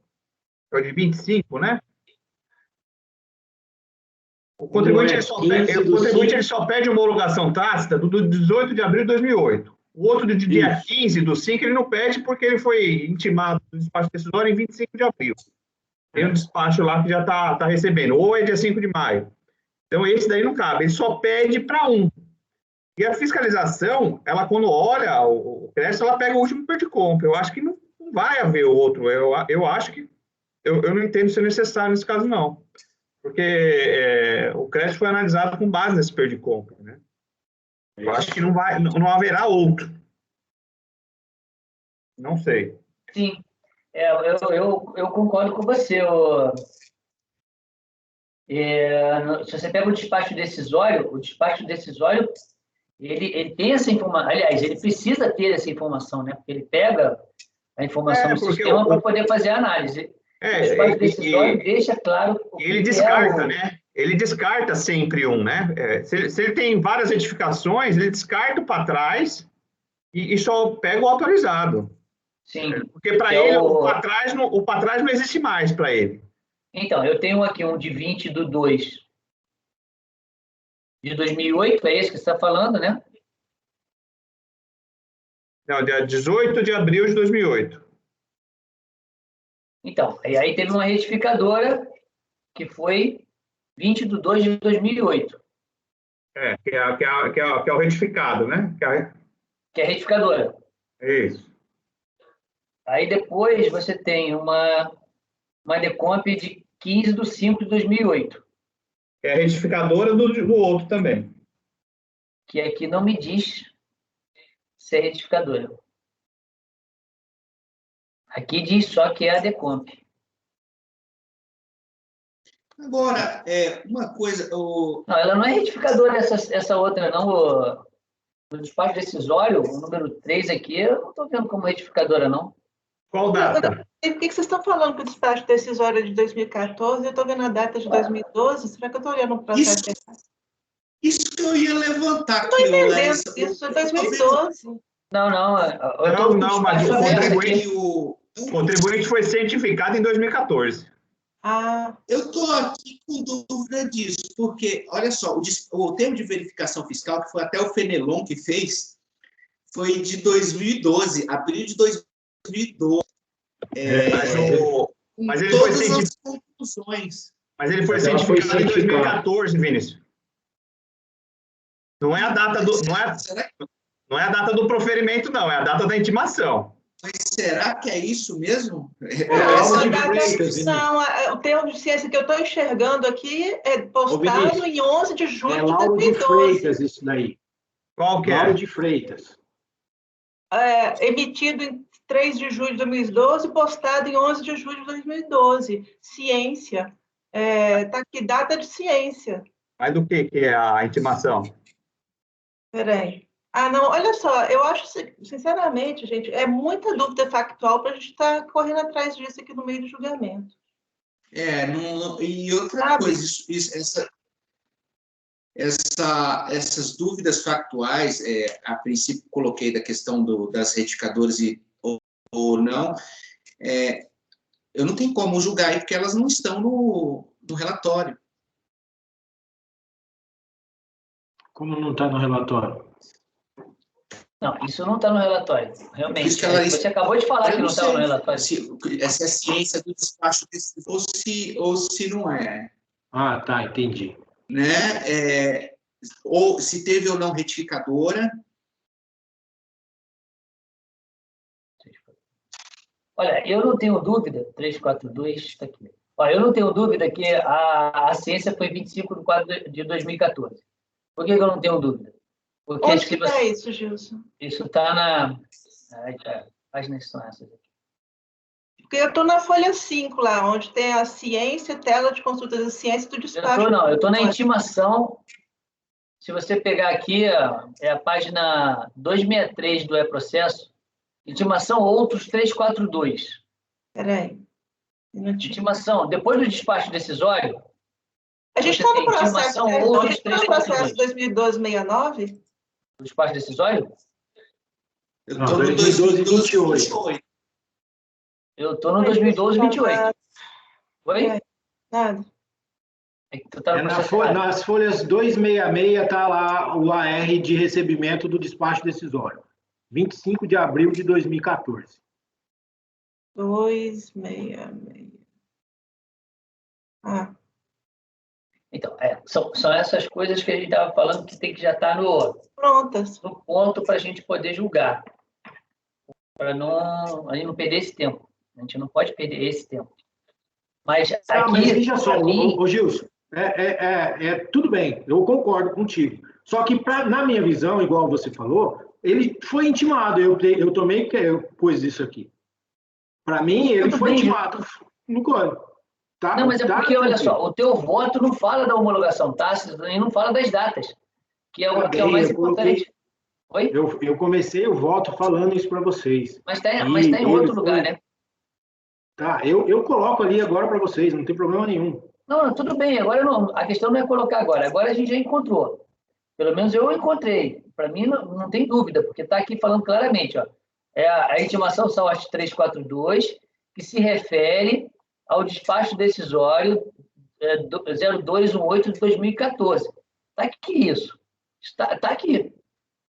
é o de 25, né? O contribuinte, ele só pede homologação tácita do 18 de abril de 2008. O outro de dia 15 do 5, ele não pede porque ele foi intimado do despacho decisório em 25 de abril. Tem um despacho lá que já está recebendo, ou é dia 5 de maio. Então, esse daí não cabe, ele só pede para um. E a fiscalização, ela quando olha o crédito, ela pega o último PERDCOMP. Eu acho que não vai haver outro. Eu acho que... Eu não entendo se é necessário nesse caso, não. Porque o crédito foi analisado com base nesse PERDCOMP, né? Eu acho que não haverá outro. Não sei. Sim. Eu concordo com você. Se você pega o despacho decisório, ele tem essa informação. Aliás, ele precisa ter essa informação, né? Porque ele pega a informação do sistema para poder fazer a análise. O despacho decisório deixa claro... Ele descarta, né? Ele descarta sempre um, né? Se ele tem várias retificações, ele descarta para trás e só pega o autorizado. Sim. Porque para ele, o para trás não existe mais para ele. Então, eu tenho aqui um de 20/2 de 2008, é esse que você está falando, né? Não, dia 18 de abril de 2008. Então, aí teve uma retificadora que foi 20/2 de 2008. Que é o retificado, né? Que é a retificadora. Isso. Aí depois você tem uma DECOMP de 15/5 de 2008. É a retificadora do outro também. Que aqui não me diz se é retificadora. Aqui diz só que é a DECOMP. Agora, uma coisa... Não, ela não é retificadora, essa outra, não. O despacho decisório, o número 3 aqui, eu não estou vendo como retificadora, não. Qual data? Por que vocês estão falando que o despacho decisório é de 2014? Eu estou vendo a data de 2012. Será que eu estou olhando o processo errado? Isso que eu ia levantar aqui, Estou entendendo. Isso é 2012. Não, mas o contribuinte foi certificado em 2014. Eu estou aqui com dúvida disso, porque, olha só, o termo de verificação fiscal, que foi até o Fenelon que fez, Foi de 2012, abril de 2012. Mas ele foi todas as conclusões. Mas ele foi Mas ela certificado foi em certificada. 2014, Vinícius. Não é a data do, não é a data do proferimento, não, é a data da intimação. Mas será que é isso mesmo? Lauro de Freitas, o termo de ciência que eu estou enxergando aqui é postado em 11 de julho de Lauro de 2012. Freitas, isso daí. Qual que é? Lauro de Freitas. Emitido em 3 de julho de 2012, postado em 11 de julho de 2012. Ciência. Está aqui, data de ciência. Mas do que é a intimação? Peraí. Não, olha só, eu acho, sinceramente, gente, é muita dúvida factual para a gente estar correndo atrás disso aqui no meio do julgamento. E outra coisa, essas dúvidas factuais, a princípio coloquei da questão das retificadoras ou não, eu não tenho como julgar aí, porque elas não estão no relatório. Como não está no relatório? Não, isso não está no relatório, realmente. Isso que você acabou de falar que não estava no relatório. Se essa é a ciência do despacho ou se não é. Ah, tá, entendi. Né? Ou se teve ou não retificadora. Olha, eu não tenho dúvida, 342 está aqui. Olha, eu não tenho dúvida que a ciência foi 25 de 4 de 2014. Por que eu não tenho dúvida? Porque onde que está isso, Gilson? Isso está na... páginas são essas aqui. Porque eu estou na folha 5 lá, onde tem a ciência, tela de consulta da ciência do despacho. Eu estou na intimação. Se você pegar aqui, é a página 263 do e-processo, intimação outros 342. Espera aí. Intimação, depois do despacho decisório... A gente está no processo, né? Outros A gente está no processo 2012-69? Do despacho decisório? Eu estou no 2012-28. Eu estou no 2012-28. Oi? Nada. Nas folhas 266 está lá o AR de recebimento do despacho decisório. 25 de abril de 2014. 266. Então, são essas coisas que a gente estava falando que tem que já estar prontas no ponto para a gente poder julgar. Para a gente não perder esse tempo. A gente não pode perder esse tempo. Mas aqui, mas veja só, mim... ô Gilson, tudo bem, eu concordo contigo. Só que, na minha visão, igual você falou, ele foi intimado. Eu tomei coisa disso aqui. Para mim, ele foi intimado no código. Tá, não, mas é porque, olha só, o teu voto não fala da homologação tácita e não fala das datas, que é o mais importante. Oi? Eu comecei o voto falando isso para vocês. Mas está em outro lugar, né? Tá, eu coloco ali agora para vocês, não tem problema nenhum. Não, tudo bem, agora não, a questão não é colocar agora a gente já encontrou. Pelo menos eu encontrei. Para mim, não tem dúvida, porque está aqui falando claramente, ó. É a intimação SAOST 342, que se refere ao despacho decisório 0218 de 2014. Está aqui isso. Está aqui.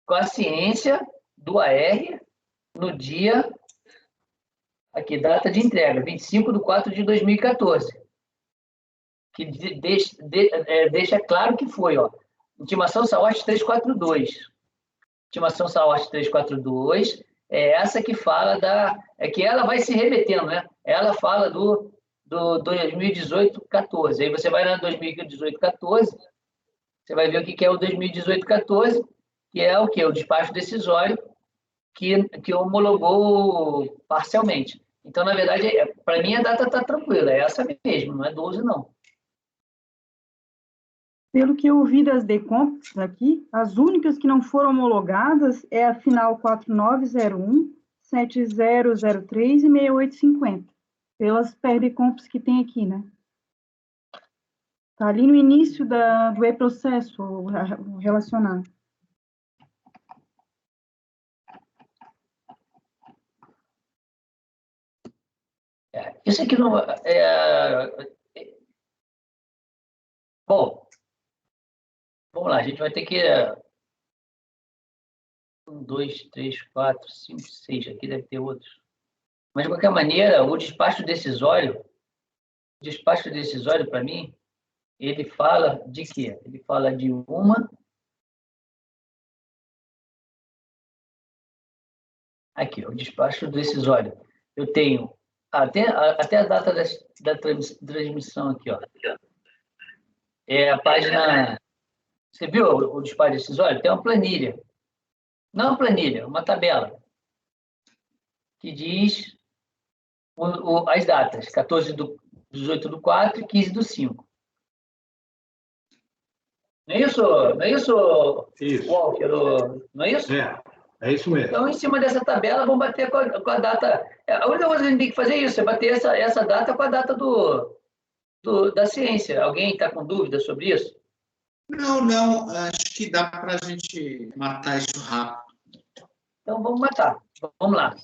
Com a ciência do AR no dia... Aqui, data de entrega, 25 de 4 de 2014. Que deixa claro que foi, ó. Intimação SAOST 342. Intimação SAOST 342 é essa que fala que ela vai se remetendo, né? Ela fala do 2018-14. Aí você vai na 2018-14, você vai ver o que é o 2018-14, que é o quê? O despacho decisório que homologou parcialmente. Então, na verdade, para mim a data está tranquila, é essa mesmo, não é 12, não. Pelo que eu ouvi das DECOMPs aqui, as únicas que não foram homologadas é a final 4901, 7003 e 6850, pelas PER-DECOMPs que tem aqui, né? Está ali no início do e-processo, o relacionado. Isso aqui não bom, vamos lá, a gente vai ter que 1, 2, 3, 4, 5, 6. Aqui deve ter outros. Mas, de qualquer maneira, o despacho decisório, para mim, ele fala de quê? Ele fala de uma... Aqui, o despacho decisório. Eu tenho até a data da transmissão aqui, ó. É a página... Você viu o despacho decisório? Tem uma planilha. Não uma planilha, uma tabela. Que diz as datas. 18/4 e 15/5. Não é isso? Não é isso, Isso. Walker? Não é isso? É isso mesmo. Então, em cima dessa tabela, vamos bater com a data. A única coisa que a gente tem que fazer é isso, é bater essa data com a data da ciência. Alguém está com dúvida sobre isso? Não. Acho que dá para a gente matar isso rápido. Então, vamos matar. Vamos lá.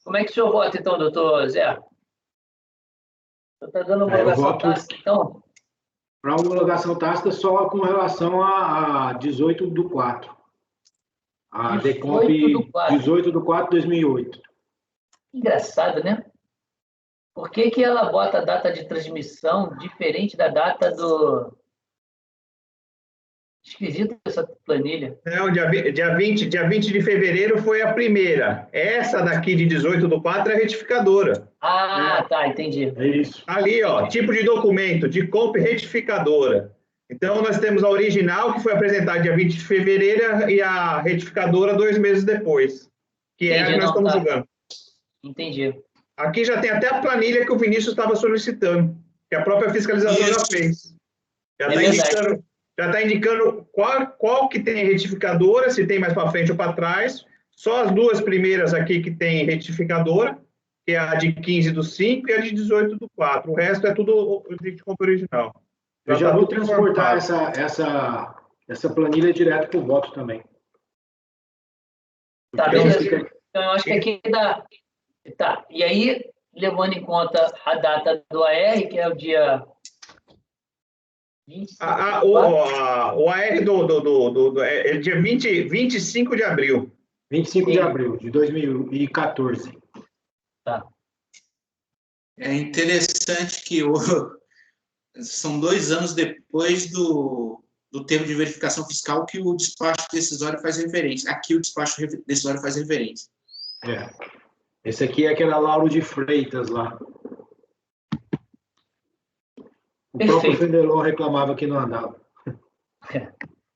Como é que o senhor vota, então, doutor Zé? O senhor está dando homologação tácita, então? Para homologação tácita só com relação a 18/4. A DECOMP 18/4/2008. Engraçado, né? Por que ela bota a data de transmissão diferente da data do... Esquisito essa planilha. Não, dia 20 de fevereiro foi a primeira. Essa daqui de 18/4 é a retificadora. Ah, tá, entendi. É isso. Ali, ó, tipo de documento, de DECOMP retificadora. Então, nós temos a original, que foi apresentada dia 20 de fevereiro, e a retificadora 2 meses depois, que é a que nós estamos julgando. Entendi. Aqui já tem até a planilha que o Vinícius estava solicitando, que a própria fiscalização já fez. Já está indicando qual que tem retificadora, se tem mais para frente ou para trás. Só as duas primeiras aqui que tem retificadora, que é a de 15/5 e a de 18/4. O resto é tudo de compra original. Eu já vou transportar essa planilha direto para o voto também. Tá, beleza. Então, eu acho que aqui dá... Tá, e aí, levando em conta a data do AR, que é o dia... 25, o AR é dia 25 de abril. 25 de abril de 2014. Tá. É interessante que são 2 anos depois do termo de verificação fiscal que o despacho decisório faz referência. Aqui o despacho decisório faz referência. Esse aqui é aquela Lauro de Freitas lá. O próprio Fenelon reclamava que não andava.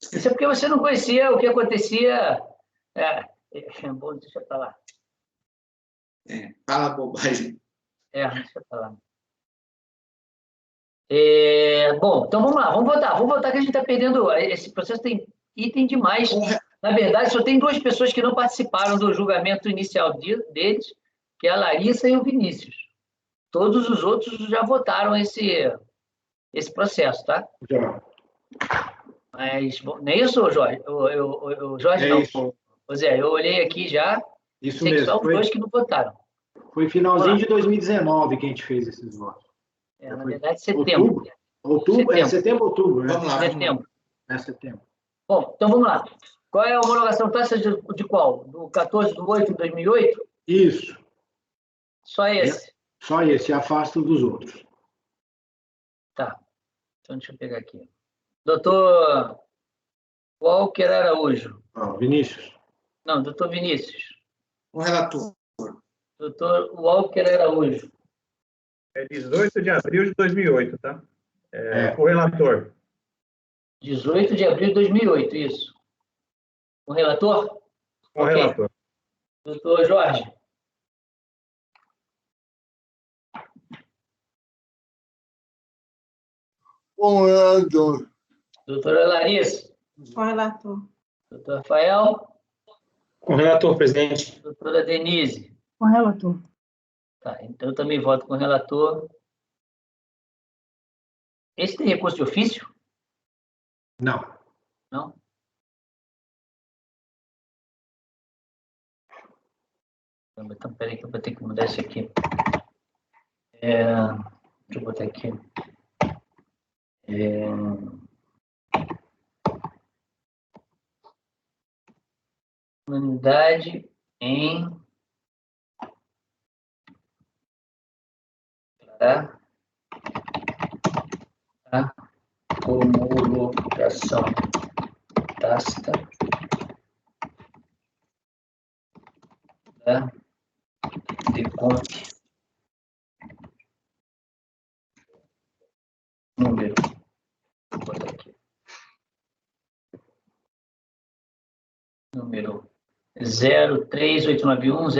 Isso é porque você não conhecia o que acontecia. Bom, deixa eu falar. Fala bobagem. Deixa eu falar. Bom, então vamos lá, vamos votar que a gente está perdendo. Esse processo tem item demais. Na verdade, só tem 2 pessoas que não participaram do julgamento inicial deles, que é a Larissa e o Vinícius. Todos os outros já votaram esse processo, tá? Já. Mas, não é isso, Jorge? Jorge, não. Isso. Zé, eu olhei aqui já. Isso sei mesmo. Que só os 2 que não votaram. Foi finalzinho de 2019 que a gente fez esses votos. Na verdade, setembro. Setembro, outubro, né? Vamos lá. Setembro. É setembro. Bom, então vamos lá. Qual é a homologação tácita de qual? Do 14/8/2008? Isso. Só esse? Só esse, afasta dos outros. Tá. Então, deixa eu pegar aqui. Doutor Walker Araújo. Vinícius. Não, doutor Vinícius. O relator. Doutor Walker Araújo. É 18 de abril de 2008, tá? O relator. 18 de abril de 2008, isso. O relator? O relator. Doutor Jorge. Com o relator. Doutora Larissa. Com o relator. Doutor Rafael. Com o relator, presidente. Doutora Denise. Com o relator. Tá, então eu também voto com o relator. Esse tem recurso de ofício? Não. Não? Então, peraí que eu vou ter que mudar isso aqui. Deixa eu botar aqui. nulidade em a homologação tácita da DECOMP número, vou botar aqui, número 03891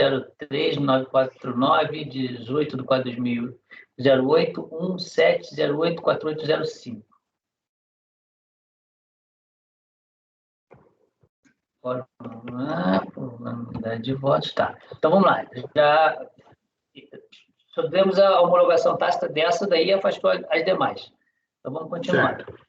03949 18 de 4 de 2008 1708 4805. Probabilidade de votos, tá. Então, vamos lá. Já tivemos a homologação tácita dessa, daí afastou as demais. Então, vamos continuar. Certo.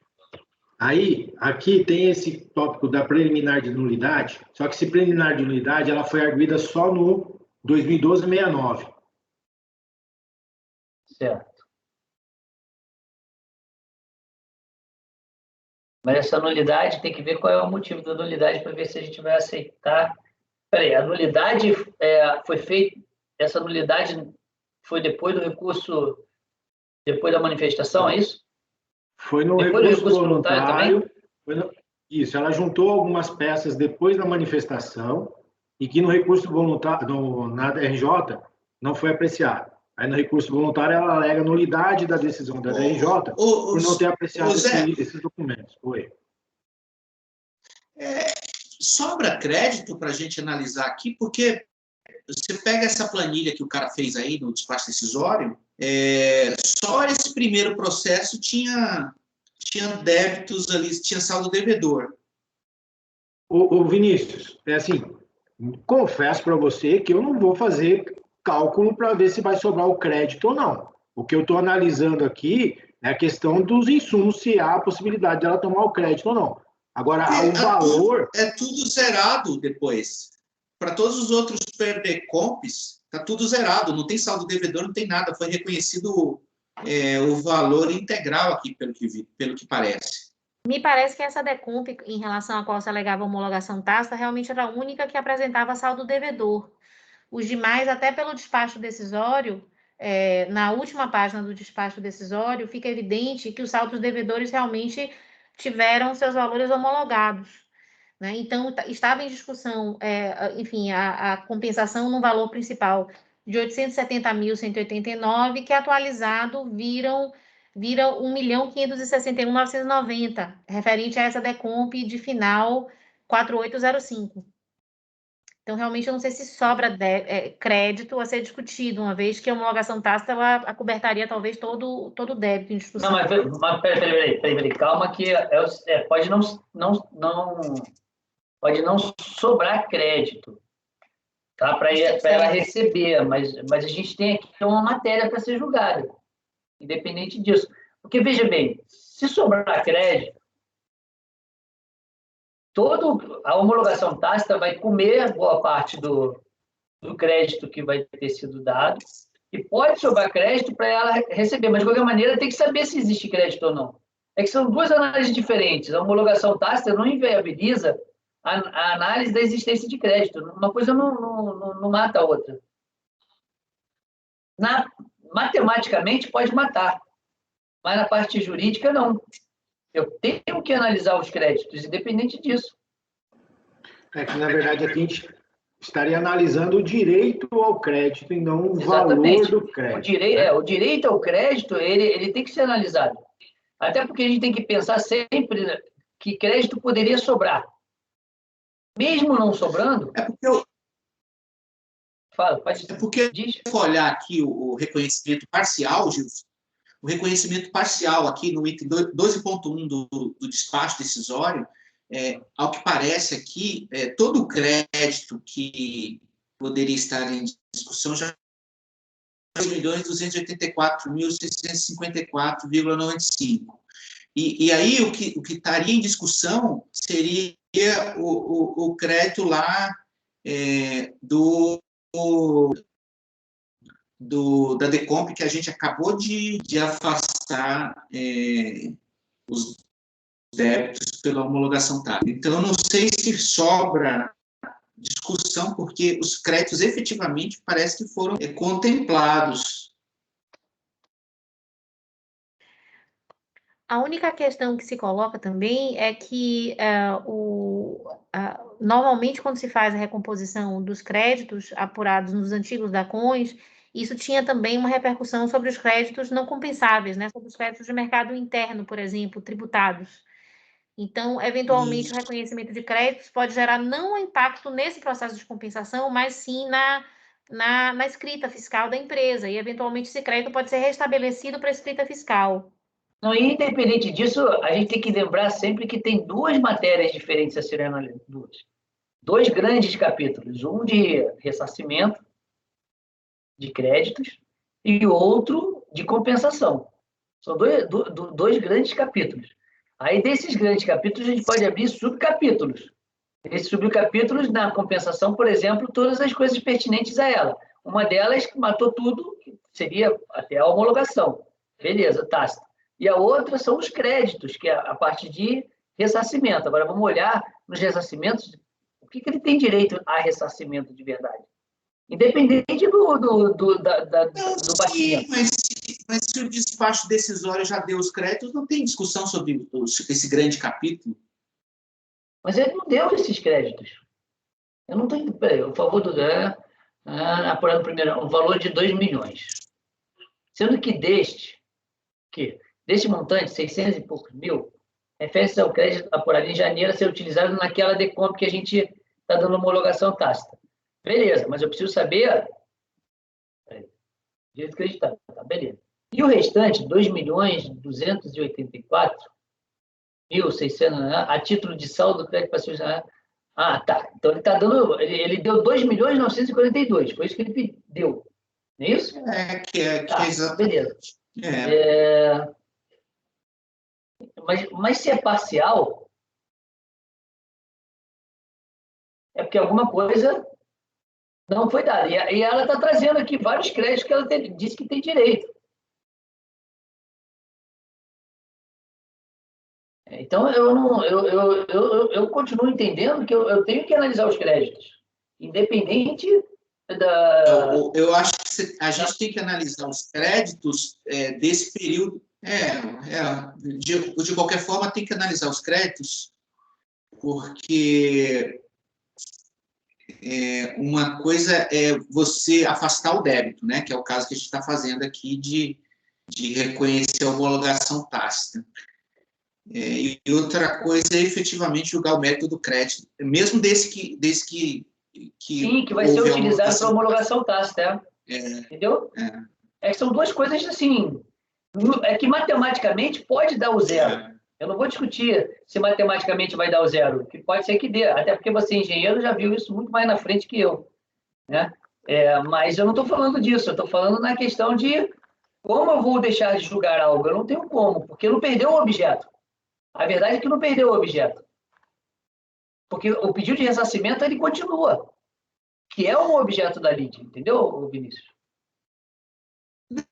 Aí, aqui tem esse tópico da preliminar de nulidade, só que esse preliminar de nulidade, ela foi arguida só no 2012-69. Certo. Mas essa nulidade tem que ver qual é o motivo da nulidade para ver se a gente vai aceitar. Peraí, a nulidade foi feita, essa nulidade foi depois do recurso, depois da manifestação, é isso? Foi no recurso voluntário também? Isso, ela juntou algumas peças depois da manifestação e que no recurso voluntário, na RJ, não foi apreciado. Aí no recurso voluntário ela alega nulidade da decisão da RJ por não ter apreciado esses documentos. Oi. Sobra crédito para a gente analisar aqui, porque você pega essa planilha que o cara fez aí no despacho decisório, só esse primeiro processo tinha débitos ali, tinha saldo devedor. Ô Vinícius, assim, confesso para você que eu não vou fazer cálculo para ver se vai sobrar o crédito ou não. O que eu estou analisando aqui é a questão dos insumos, se há a possibilidade dela tomar o crédito ou não. Agora, o valor... É tudo zerado depois. Para todos os outros PERDECOMPs, está tudo zerado, não tem saldo devedor, não tem nada, foi reconhecido o valor integral aqui, pelo que parece. Me parece que essa DECOMP, em relação à qual se alegava homologação tácita, realmente era a única que apresentava saldo devedor. Os demais, até pelo despacho decisório, na última página do despacho decisório, fica evidente que os saldos devedores realmente tiveram seus valores homologados. Né? Então, estava em discussão, enfim, a compensação no valor principal de 870.189, que atualizado vira 1.561.990, referente a essa DECOMP de final 4805. Então, realmente, eu não sei se sobra crédito a ser discutido, uma vez que a homologação tácita ela acobertaria talvez todo o débito em discussão. Não, mas peraí, calma que pode não sobrar crédito, tá? Para ela receber, mas a gente tem aqui uma matéria para ser julgada, independente disso. Porque, veja bem, se sobrar crédito, a homologação tácita vai comer boa parte do crédito que vai ter sido dado, e pode sobrar crédito para ela receber, mas de qualquer maneira tem que saber se existe crédito ou não. É que são duas análises diferentes. A homologação tácita não inviabiliza a análise da existência de crédito. Uma coisa não mata a outra. Matematicamente pode matar, mas na parte jurídica não. Eu tenho que analisar os créditos, independente disso. É que, na verdade, aqui a gente estaria analisando o direito ao crédito e não o Exatamente. valor do crédito. O direito ao crédito, ele tem que ser analisado. Até porque a gente tem que pensar sempre que crédito poderia sobrar. Mesmo não sobrando... Se olhar aqui o reconhecimento parcial, Gilson, o reconhecimento parcial aqui no item 12.1 do despacho decisório, ao que parece aqui, todo o crédito que poderia estar em discussão já é 2.284.654,95. E aí o que estaria em discussão seria o crédito lá da DECOMP, que a gente acabou de afastar os débitos pela homologação tácita. Então, eu não sei se sobra discussão, porque os créditos efetivamente parece que foram contemplados. A única questão que se coloca também é que normalmente, quando se faz a recomposição dos créditos apurados nos antigos DACONs, isso tinha também uma repercussão sobre os créditos não compensáveis, né? Sobre os créditos de mercado interno, por exemplo, tributados. Então, eventualmente, o reconhecimento de créditos pode gerar não um impacto nesse processo de compensação, mas sim na escrita fiscal da empresa. E, eventualmente, esse crédito pode ser restabelecido para a escrita fiscal. Não, e independente disso, a gente tem que lembrar sempre que tem duas matérias diferentes a serem analisadas. Dois grandes capítulos, um de ressarcimento de créditos e outro de compensação. São dois grandes capítulos. Aí, desses grandes capítulos, a gente pode abrir subcapítulos. Esses subcapítulos, na compensação, por exemplo, todas as coisas pertinentes a ela. Uma delas matou tudo, que seria até a homologação. Beleza, tácita. E a outra são os créditos, que é a parte de ressarcimento. Agora, vamos olhar nos ressarcimentos, o que ele tem direito a ressarcimento de verdade. Independente do batimento. Mas se o despacho decisório já deu os créditos, não tem discussão sobre esse grande capítulo? Mas ele não deu esses créditos. Eu não estou... Peraí, o favor do... apurado primeiro, um valor de 2 milhões. Sendo que deste montante, 600 e poucos mil, refere-se ao crédito apurado em janeiro a ser utilizado naquela decomp que a gente está dando homologação tácita. Beleza, mas eu preciso saber... Direito creditário, tá, beleza. E o restante, 2.284.600, a título de saldo do crédito passivo... tá. Então, ele está dando... Ele deu 2.942.000, foi isso que ele deu. Não é isso? Beleza. Mas se é parcial, é porque alguma coisa não foi dada. E ela está trazendo aqui vários créditos que ela disse que tem direito. Então, eu continuo entendendo que eu tenho que analisar os créditos, independente da... Eu acho que a gente tem que analisar os créditos desse período. De qualquer forma, tem que analisar os créditos, porque uma coisa é você afastar o débito, né, que é o caso que a gente está fazendo aqui de reconhecer a homologação tácita. E outra coisa é efetivamente julgar o mérito do crédito, mesmo desse que sim, que vai ser utilizado para homologação tácita, entendeu? Que são duas coisas assim, é que matematicamente pode dar o zero. Eu não vou discutir se matematicamente vai dar o zero, que pode ser que dê, até porque você, engenheiro, já viu isso muito mais na frente que eu, né? Mas eu não estou falando disso, eu estou falando na questão de como eu vou deixar de julgar algo. Eu não tenho como, porque não perdeu o objeto. A verdade é que não perdeu o objeto. Porque o pedido de ressarcimento, ele continua, que é um objeto da lide, entendeu, Vinícius?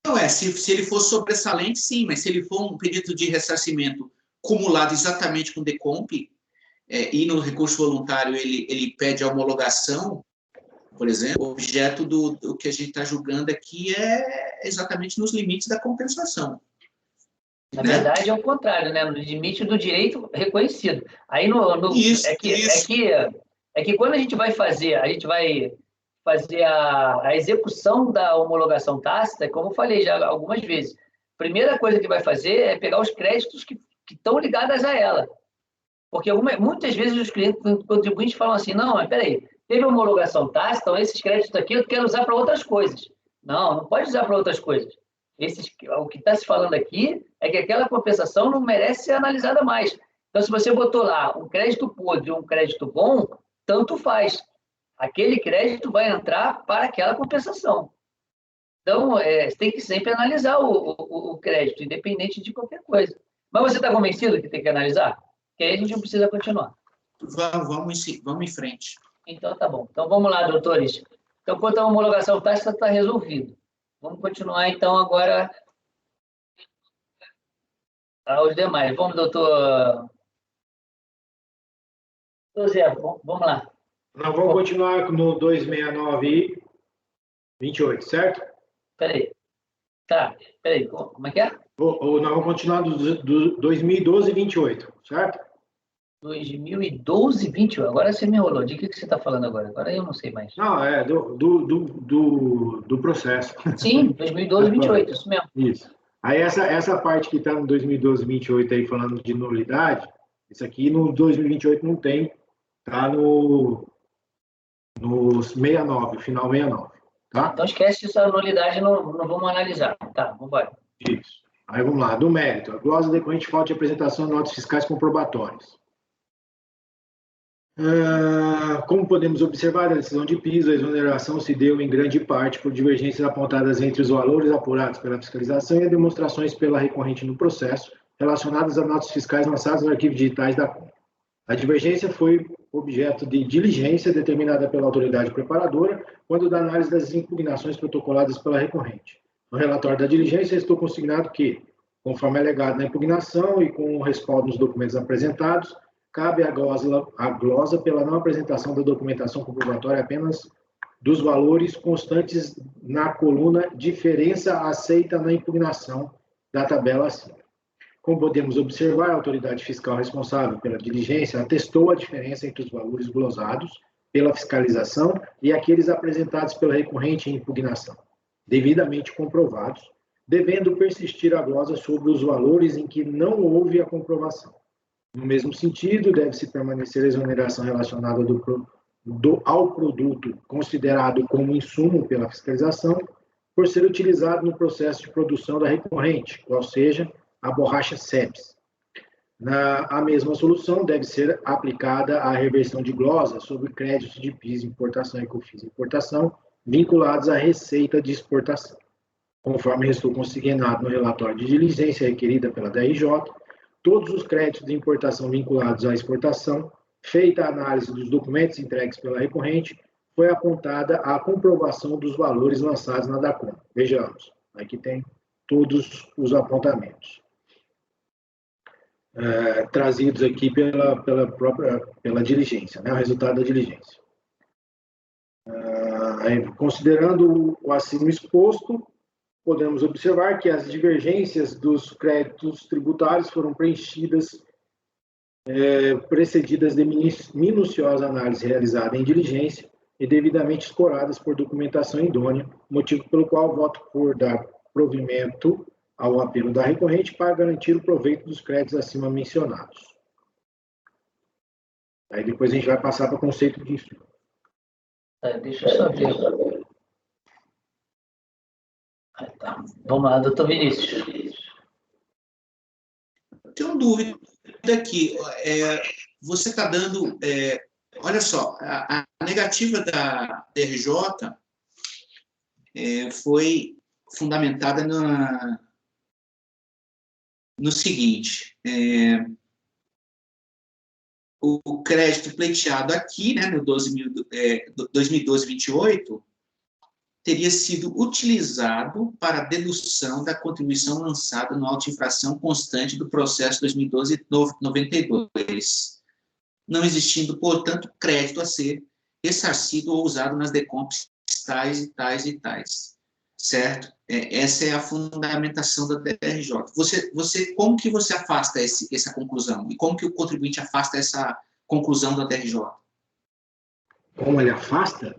Não, se ele for sobressalente, sim, mas se ele for um pedido de ressarcimento cumulado exatamente com decomp, e no recurso voluntário ele pede a homologação, por exemplo, o objeto do que a gente está julgando aqui é exatamente nos limites da compensação. Na verdade, é o contrário, né? No limite do direito reconhecido. Aí Isso. É que quando a gente vai fazer a execução da homologação tácita, como eu falei já algumas vezes, a primeira coisa que vai fazer é pegar os créditos que estão ligados a ela. Porque muitas vezes os clientes contribuintes falam assim, não, mas peraí, teve homologação tácita, então esses créditos aqui eu quero usar para outras coisas. Não pode usar para outras coisas. O que está se falando aqui é que aquela compensação não merece ser analisada mais. Então, se você botou lá um crédito podre e um crédito bom, tanto faz. Aquele crédito vai entrar para aquela compensação. Então, você tem que sempre analisar o crédito, independente de qualquer coisa. Mas você está convencido que tem que analisar? Porque aí a gente não precisa continuar. Vamos em frente. Então, tá bom. Então, vamos lá, doutores. Então, quanto à homologação tácita, está resolvido. Vamos continuar, então, agora aos demais. Vamos, doutor Zé, vamos lá. Nós vamos continuar no 269-28, certo? Peraí. Tá, peraí. Como é que é? Ou nós vamos continuar do 2012-28, certo? 2012, 20. Agora você me enrolou. De que você está falando agora? Agora eu não sei mais. Não, é do processo. Sim, 2012, 28, isso mesmo. Isso. Aí essa parte que está no 2012, 28 aí falando de nulidade, isso aqui no 2028 não tem, tá no 69, final 69, tá? Então esquece essa nulidade, não vamos analisar. Tá, vamos embora. Isso. Aí vamos lá, do mérito. A glosa decorrente de falta de apresentação de notas fiscais comprobatórias. Como podemos observar, a decisão de piso, a exoneração se deu em grande parte por divergências apontadas entre os valores apurados pela fiscalização e as demonstrações pela recorrente no processo, relacionadas a notas fiscais lançadas nos arquivos digitais da conta. A divergência foi objeto de diligência determinada pela autoridade preparadora quando da análise das impugnações protocoladas pela recorrente. No relatório da diligência, estou consignado que, conforme alegado na impugnação e com o respaldo nos documentos apresentados, cabe à glosa pela não apresentação da documentação comprobatória apenas dos valores constantes na coluna diferença aceita na impugnação da tabela acima. Como podemos observar, a autoridade fiscal responsável pela diligência atestou a diferença entre os valores glosados pela fiscalização e aqueles apresentados pela recorrente em impugnação, devidamente comprovados, devendo persistir a glosa sobre os valores em que não houve a comprovação. No mesmo sentido, deve-se permanecer a exoneração relacionada ao produto considerado como insumo pela fiscalização, por ser utilizado no processo de produção da recorrente, qual seja a borracha SEPS. A mesma solução deve ser aplicada à reversão de glosa sobre créditos de PIS importação e COFINS importação vinculados à receita de exportação. Conforme restou consignado no relatório de diligência requerida pela DRJ, todos os créditos de importação vinculados à exportação, feita a análise dos documentos entregues pela recorrente, foi apontada a comprovação dos valores lançados na DACOM. Vejamos, aqui tem todos os apontamentos. Trazidos aqui pela diligência, né, o resultado da diligência. Considerando o acima exposto, podemos observar que as divergências dos créditos tributários foram preenchidas, precedidas de minuciosa análise realizada em diligência e devidamente escoradas por documentação idônea, motivo pelo qual voto por dar provimento ao apelo da recorrente para garantir o proveito dos créditos acima mencionados. Aí depois a gente vai passar para o conceito de insumo. Deixa eu só ver. Tá. Vamos lá, doutor Vinícius. Tenho uma dúvida aqui. Você está dando... olha só, a negativa da DRJ foi fundamentada no seguinte: o crédito pleiteado aqui, né, no 2012-28, teria sido utilizado para a dedução da contribuição lançada no auto-infração constante do processo 2012-92, não existindo, portanto, crédito a ser ressarcido ou usado nas decomps tais e tais e tais. Certo? Essa é a fundamentação da DRJ. Como que você afasta essa conclusão? E como que o contribuinte afasta essa conclusão da DRJ? Como ele afasta?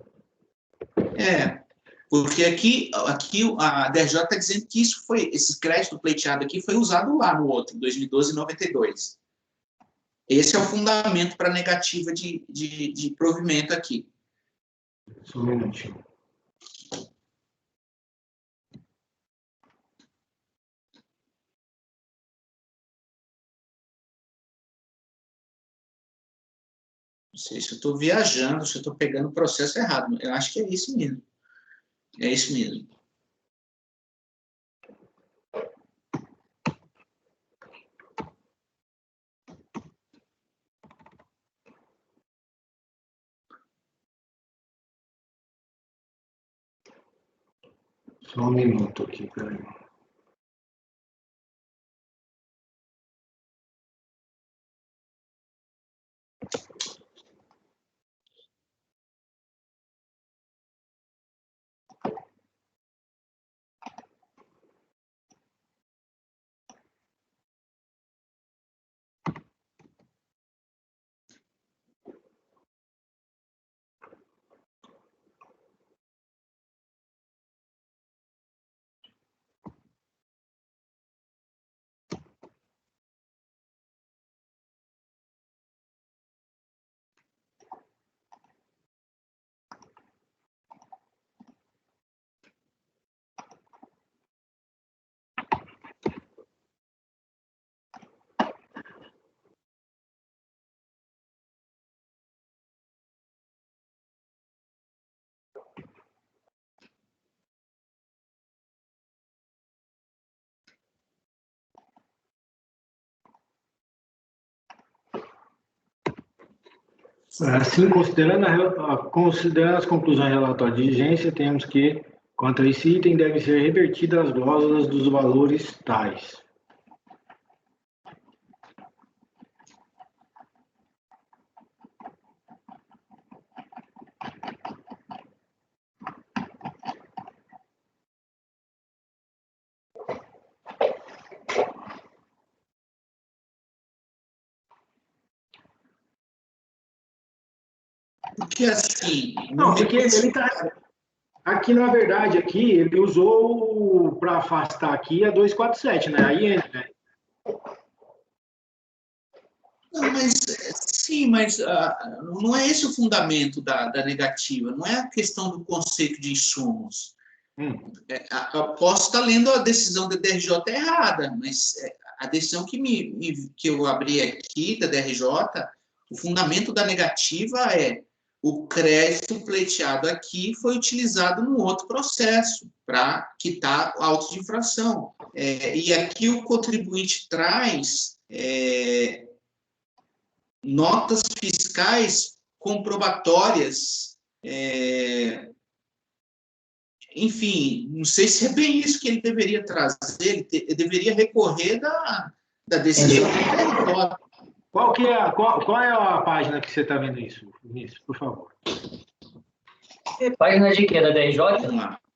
Porque aqui a DRJ está dizendo que esse crédito pleiteado aqui foi usado lá no outro, 2012-92. Esse é o fundamento para a negativa de provimento aqui. Só um minutinho. Não sei se eu estou viajando, se eu estou pegando o processo errado. Eu acho que é isso mesmo. É isso mesmo. Só um minuto aqui, peraí. Assim, considerando as conclusões do relatório de diligência, temos que, quanto a esse item, devem ser revertidas as glosas dos valores tais. Porque assim. Não, porque ele tá. Aqui, na verdade, aqui, ele usou para afastar aqui a 247, né? Aí entra, né? Não, mas sim, mas não é esse o fundamento da negativa, não é a questão do conceito de insumos. Eu posso estar lendo a decisão da DRJ errada, mas a decisão que eu abri aqui da DRJ, o fundamento da negativa é o crédito pleiteado aqui foi utilizado num outro processo para quitar o auto de infração. E aqui o contribuinte traz notas fiscais comprobatórias, enfim, não sei se é bem isso que ele deveria trazer, ele deveria recorrer da decisão do TRJ. Qual é a página que você está vendo isso, Vinícius, por favor? Página de quê? Da DRJ?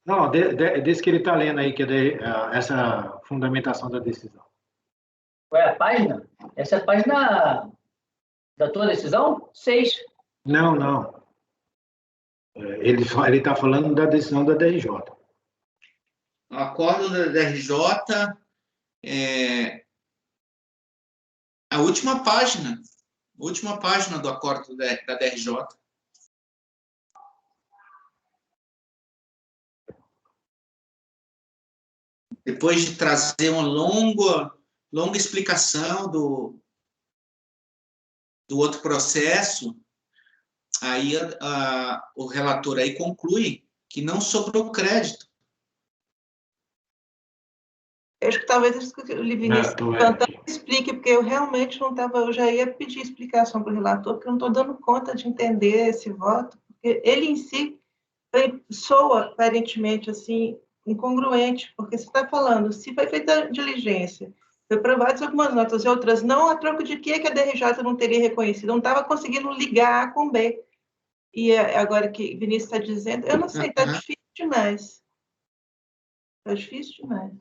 Não, desse que ele está lendo aí, que é essa fundamentação da decisão. Qual é a página? Essa é a página da tua decisão? 6. Não. Ele está falando da decisão da DRJ. O acordo da DRJ a última página do acordo da DRJ. Depois de trazer uma longa explicação do outro processo, aí o relator aí conclui que não sobrou crédito. Eu acho que talvez isso que o Vinícius explique, porque eu realmente não estava, eu já ia pedir explicação para o relator, porque eu não estou dando conta de entender esse voto, porque ele em si soa aparentemente assim incongruente, porque você está falando, se foi feita diligência, foi provadas algumas notas e outras não, a troco de que a DRJ não teria reconhecido, não estava conseguindo ligar A com B. E agora que o Vinícius está dizendo, eu não sei, está difícil demais. Está difícil demais.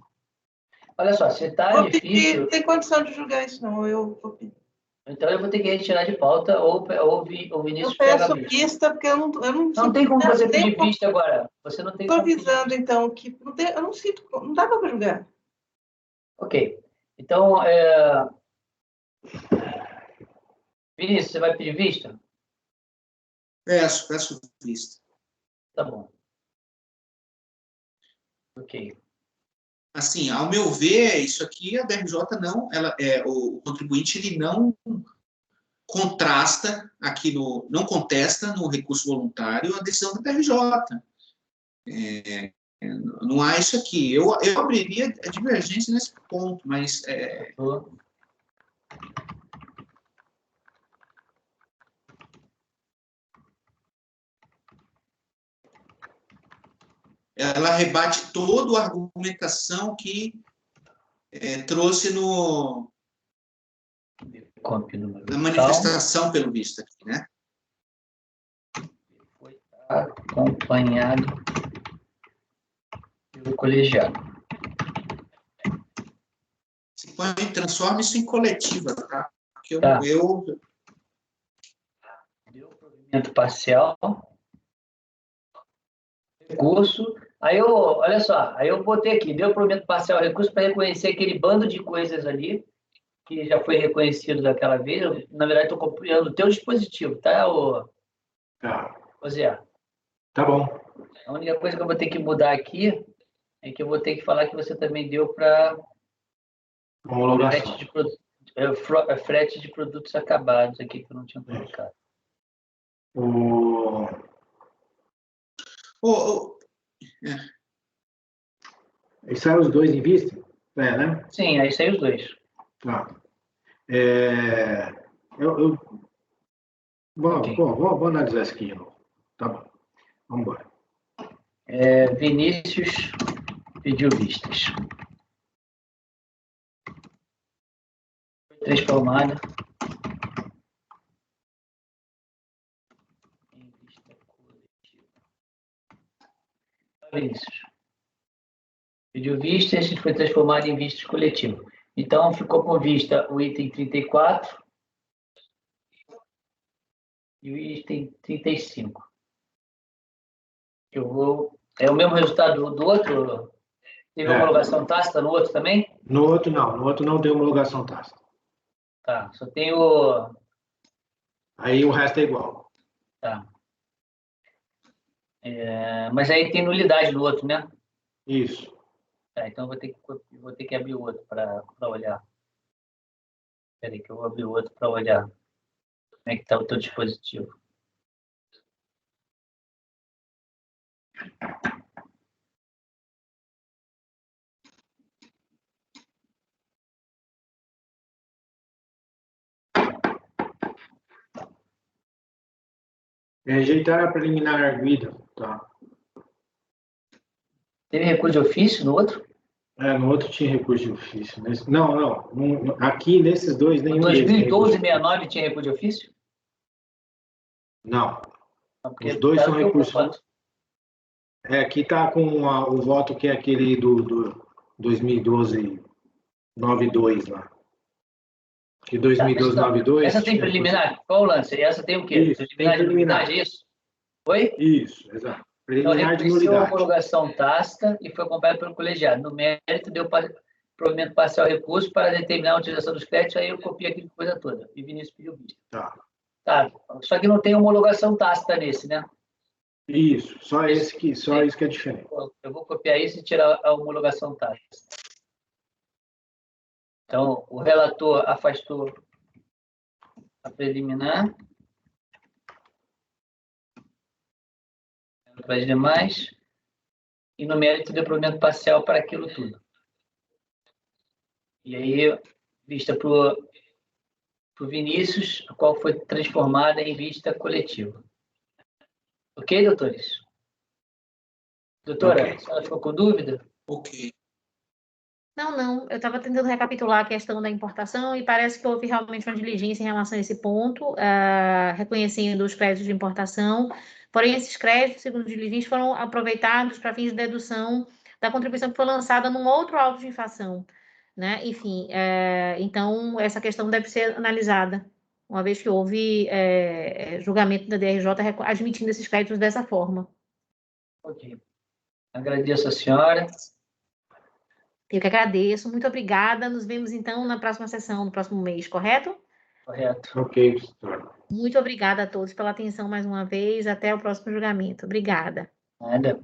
Olha só, se está difícil... Não tem condição de julgar isso, não. Eu vou pedir. Então eu vou ter que retirar de pauta ou o Vinícius pega a vista. Eu peço vista, porque eu não tem como você pedir vista agora. Você não tem como. Estou avisando, então, que eu não sinto... Não dá para julgar. Ok. Então, Vinícius, você vai pedir vista? Peço vista. Tá bom. Ok. Assim, ao meu ver, isso aqui a DRJ não, o contribuinte ele não contrasta aqui não contesta no recurso voluntário a decisão da DRJ. Não há isso aqui. Eu abriria a divergência nesse ponto, mas ela rebate toda a argumentação que trouxe na manifestação, pelo visto aqui, né? Foi acompanhado pelo colegiado. Transforma isso em coletiva, tá? Porque Deu provimento parcial, recurso. Olha só, aí eu botei aqui, deu provimento parcial recurso para reconhecer aquele bando de coisas ali, que já foi reconhecido daquela vez. Na verdade, estou copiando o teu dispositivo, tá, Zé? Tá bom. A única coisa que eu vou ter que mudar aqui é que eu vou ter que falar que você também deu para frete de produtos acabados aqui, que eu não tinha colocado. Aí saem os dois em vista? Né? Sim, aí saem os dois. Tá. Vamos analisar isso aqui de novo. Tá bom. Vamos embora. Vinícius pediu vistas. Foi transformada em vista coletiva. Vinícius pediu vistas e foi transformada em vistas coletiva. Então, ficou com vista o item 34 e o item 35. É o mesmo resultado do outro? Teve homologação tácita no outro também? No outro não tem homologação tácita. Tá, só tem o... Aí o resto é igual. Tá. Mas aí tem nulidade no outro, né? Isso. Tá, então vou ter que abrir o outro para olhar. Espera aí que eu vou abrir o outro para olhar como é que está o teu dispositivo. Rejeitar a preliminar arguida. Tá. Teve recurso de ofício no outro? No outro tinha recurso de ofício. Não. Aqui, nesses dois, nenhum. 2012 e 69 tinha recurso de ofício? Não. Os dois são recursos. Aqui está com o voto que é aquele do 2012 92 lá. Que 2012 92. Essa tem preliminar? Qual o lance? Essa tem o quê? Isso, preliminar de nulidade, é isso? Oi? Isso, exato. Preliminar de nulidade. nulidade. A homologação tácita e foi acompanhado pelo colegiado. No mérito, deu provimento parcial recurso para determinar a utilização dos créditos, aí eu copiei aquela coisa toda. E Vinícius pediu vista. Tá. Só que não tem homologação tácita nesse, né? Isso, só isso que é diferente. Eu vou copiar isso e tirar a homologação tácita. Então, o relator afastou a preliminar. Para as demais. E no mérito deu provimento parcial para aquilo tudo. E aí, vista para o Vinícius, a qual foi transformada em vista coletiva. Ok, doutores? Doutora, a senhora ficou com dúvida? Ok. Não. Eu estava tentando recapitular a questão da importação e parece que houve realmente uma diligência em relação a esse ponto, reconhecendo os créditos de importação. Porém, esses créditos, segundo o diligente, foram aproveitados para fins de dedução da contribuição que foi lançada num outro auto de infração, né? Enfim, então, essa questão deve ser analisada, uma vez que houve julgamento da DRJ admitindo esses créditos dessa forma. Ok. Agradeço a senhora. Eu que agradeço. Muito obrigada. Nos vemos, então, na próxima sessão, no próximo mês, correto? Correto. Ok. Muito obrigada a todos pela atenção mais uma vez. Até o próximo julgamento. Obrigada. Nada.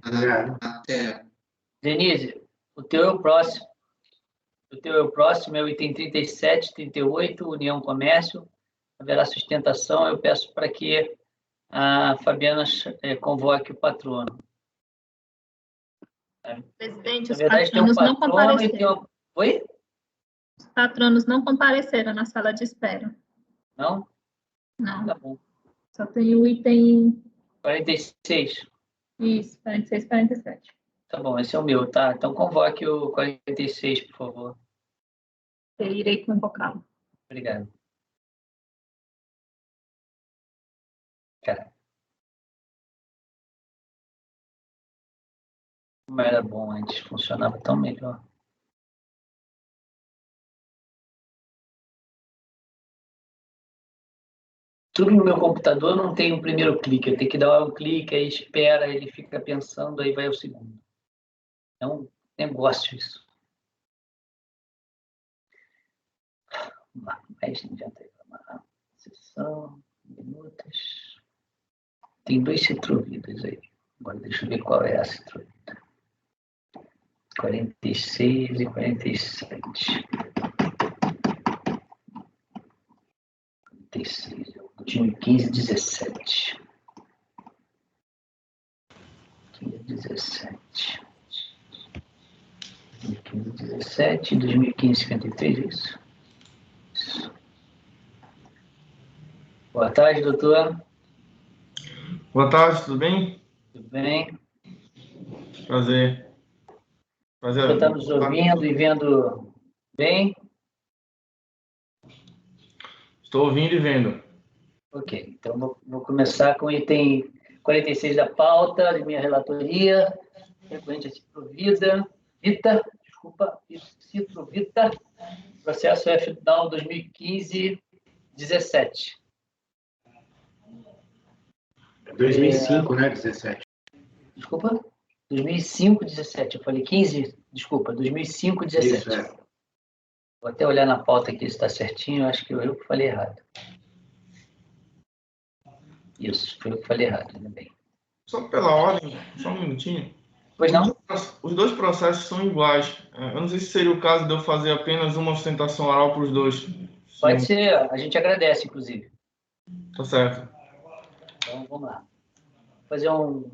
Até. Denise, o teu é o próximo. É o item 37, 38, União Comércio. Haverá sustentação. Eu peço para que a Fabiana convoque o patrono. Presidente, os verdade, patronos não compareceram. Oi? Os patronos não compareceram na sala de espera. Não? Não. Tá bom. Só tem o item... 46. Isso, 46, 47. Tá bom, esse é o meu, tá? Então convoque o 46, por favor. Eu irei convocá-lo. Obrigado. Cara. Como era bom antes, funcionava tão melhor. Tudo no meu computador não tem um primeiro clique, eu tenho que dar um clique, aí espera, ele fica pensando, aí vai o segundo. É um negócio isso. Mais não adianta reclamar. Sessão, minutos. Tem 2 citrovidas aí. Agora deixa eu ver qual é a citrovida. 46 e 47. 46, eu tinha 15 e 17. 15 e 17. 2015 e 17, 2015 e 53, é isso? Isso. Boa tarde, doutor. Boa tarde, tudo bem? Tudo bem? Prazer. O senhor está nos ouvindo e vendo bem? Estou ouvindo e vendo. Ok, então vou começar com o item 46 da pauta, de minha relatoria, recorrente a Citrovita, processo F-Down 2015-17. 2005, né? 17. Desculpa? 2005-17. Eu falei 15? Desculpa, 2005-17. Isso, é. Vou até olhar na pauta aqui se está certinho. Acho que eu falei errado. Isso, foi eu que falei errado, ainda bem. Só pela ordem, só um minutinho. Pois não? Os dois processos são iguais. Eu não sei se seria o caso de eu fazer apenas uma sustentação oral para os dois. Pode ser, a gente agradece, inclusive. Tá certo. Então, vamos lá. Vou fazer um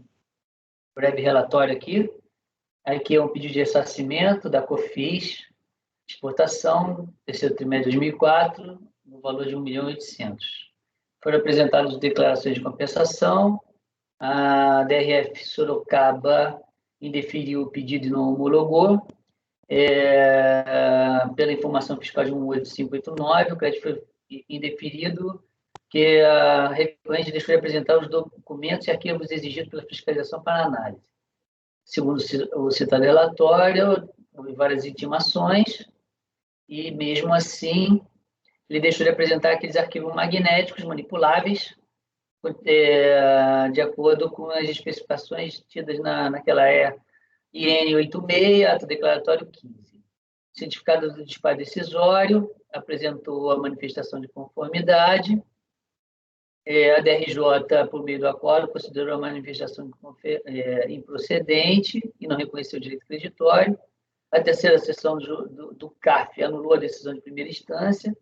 breve relatório aqui. Aqui é um pedido de ressarcimento da COFINS, exportação, terceiro trimestre de 2004, no valor de 1.800.000. Foram apresentadas declarações de compensação. A DRF Sorocaba indeferiu o pedido e não homologou. Pela informação fiscal de 18589, o crédito foi indeferido, que a recorrente deixou de apresentar os documentos e arquivos exigidos pela fiscalização para análise. Segundo o citado relatório, houve várias intimações e, mesmo assim, ele deixou de apresentar aqueles arquivos magnéticos manipuláveis de acordo com as especificações tidas naquela IN 86, ato declaratório 15. O certificado do disparo decisório apresentou a manifestação de conformidade. A DRJ, por meio do acordo, considerou a manifestação improcedente e não reconheceu o direito creditório. A terceira sessão do CAF anulou a decisão de primeira instância,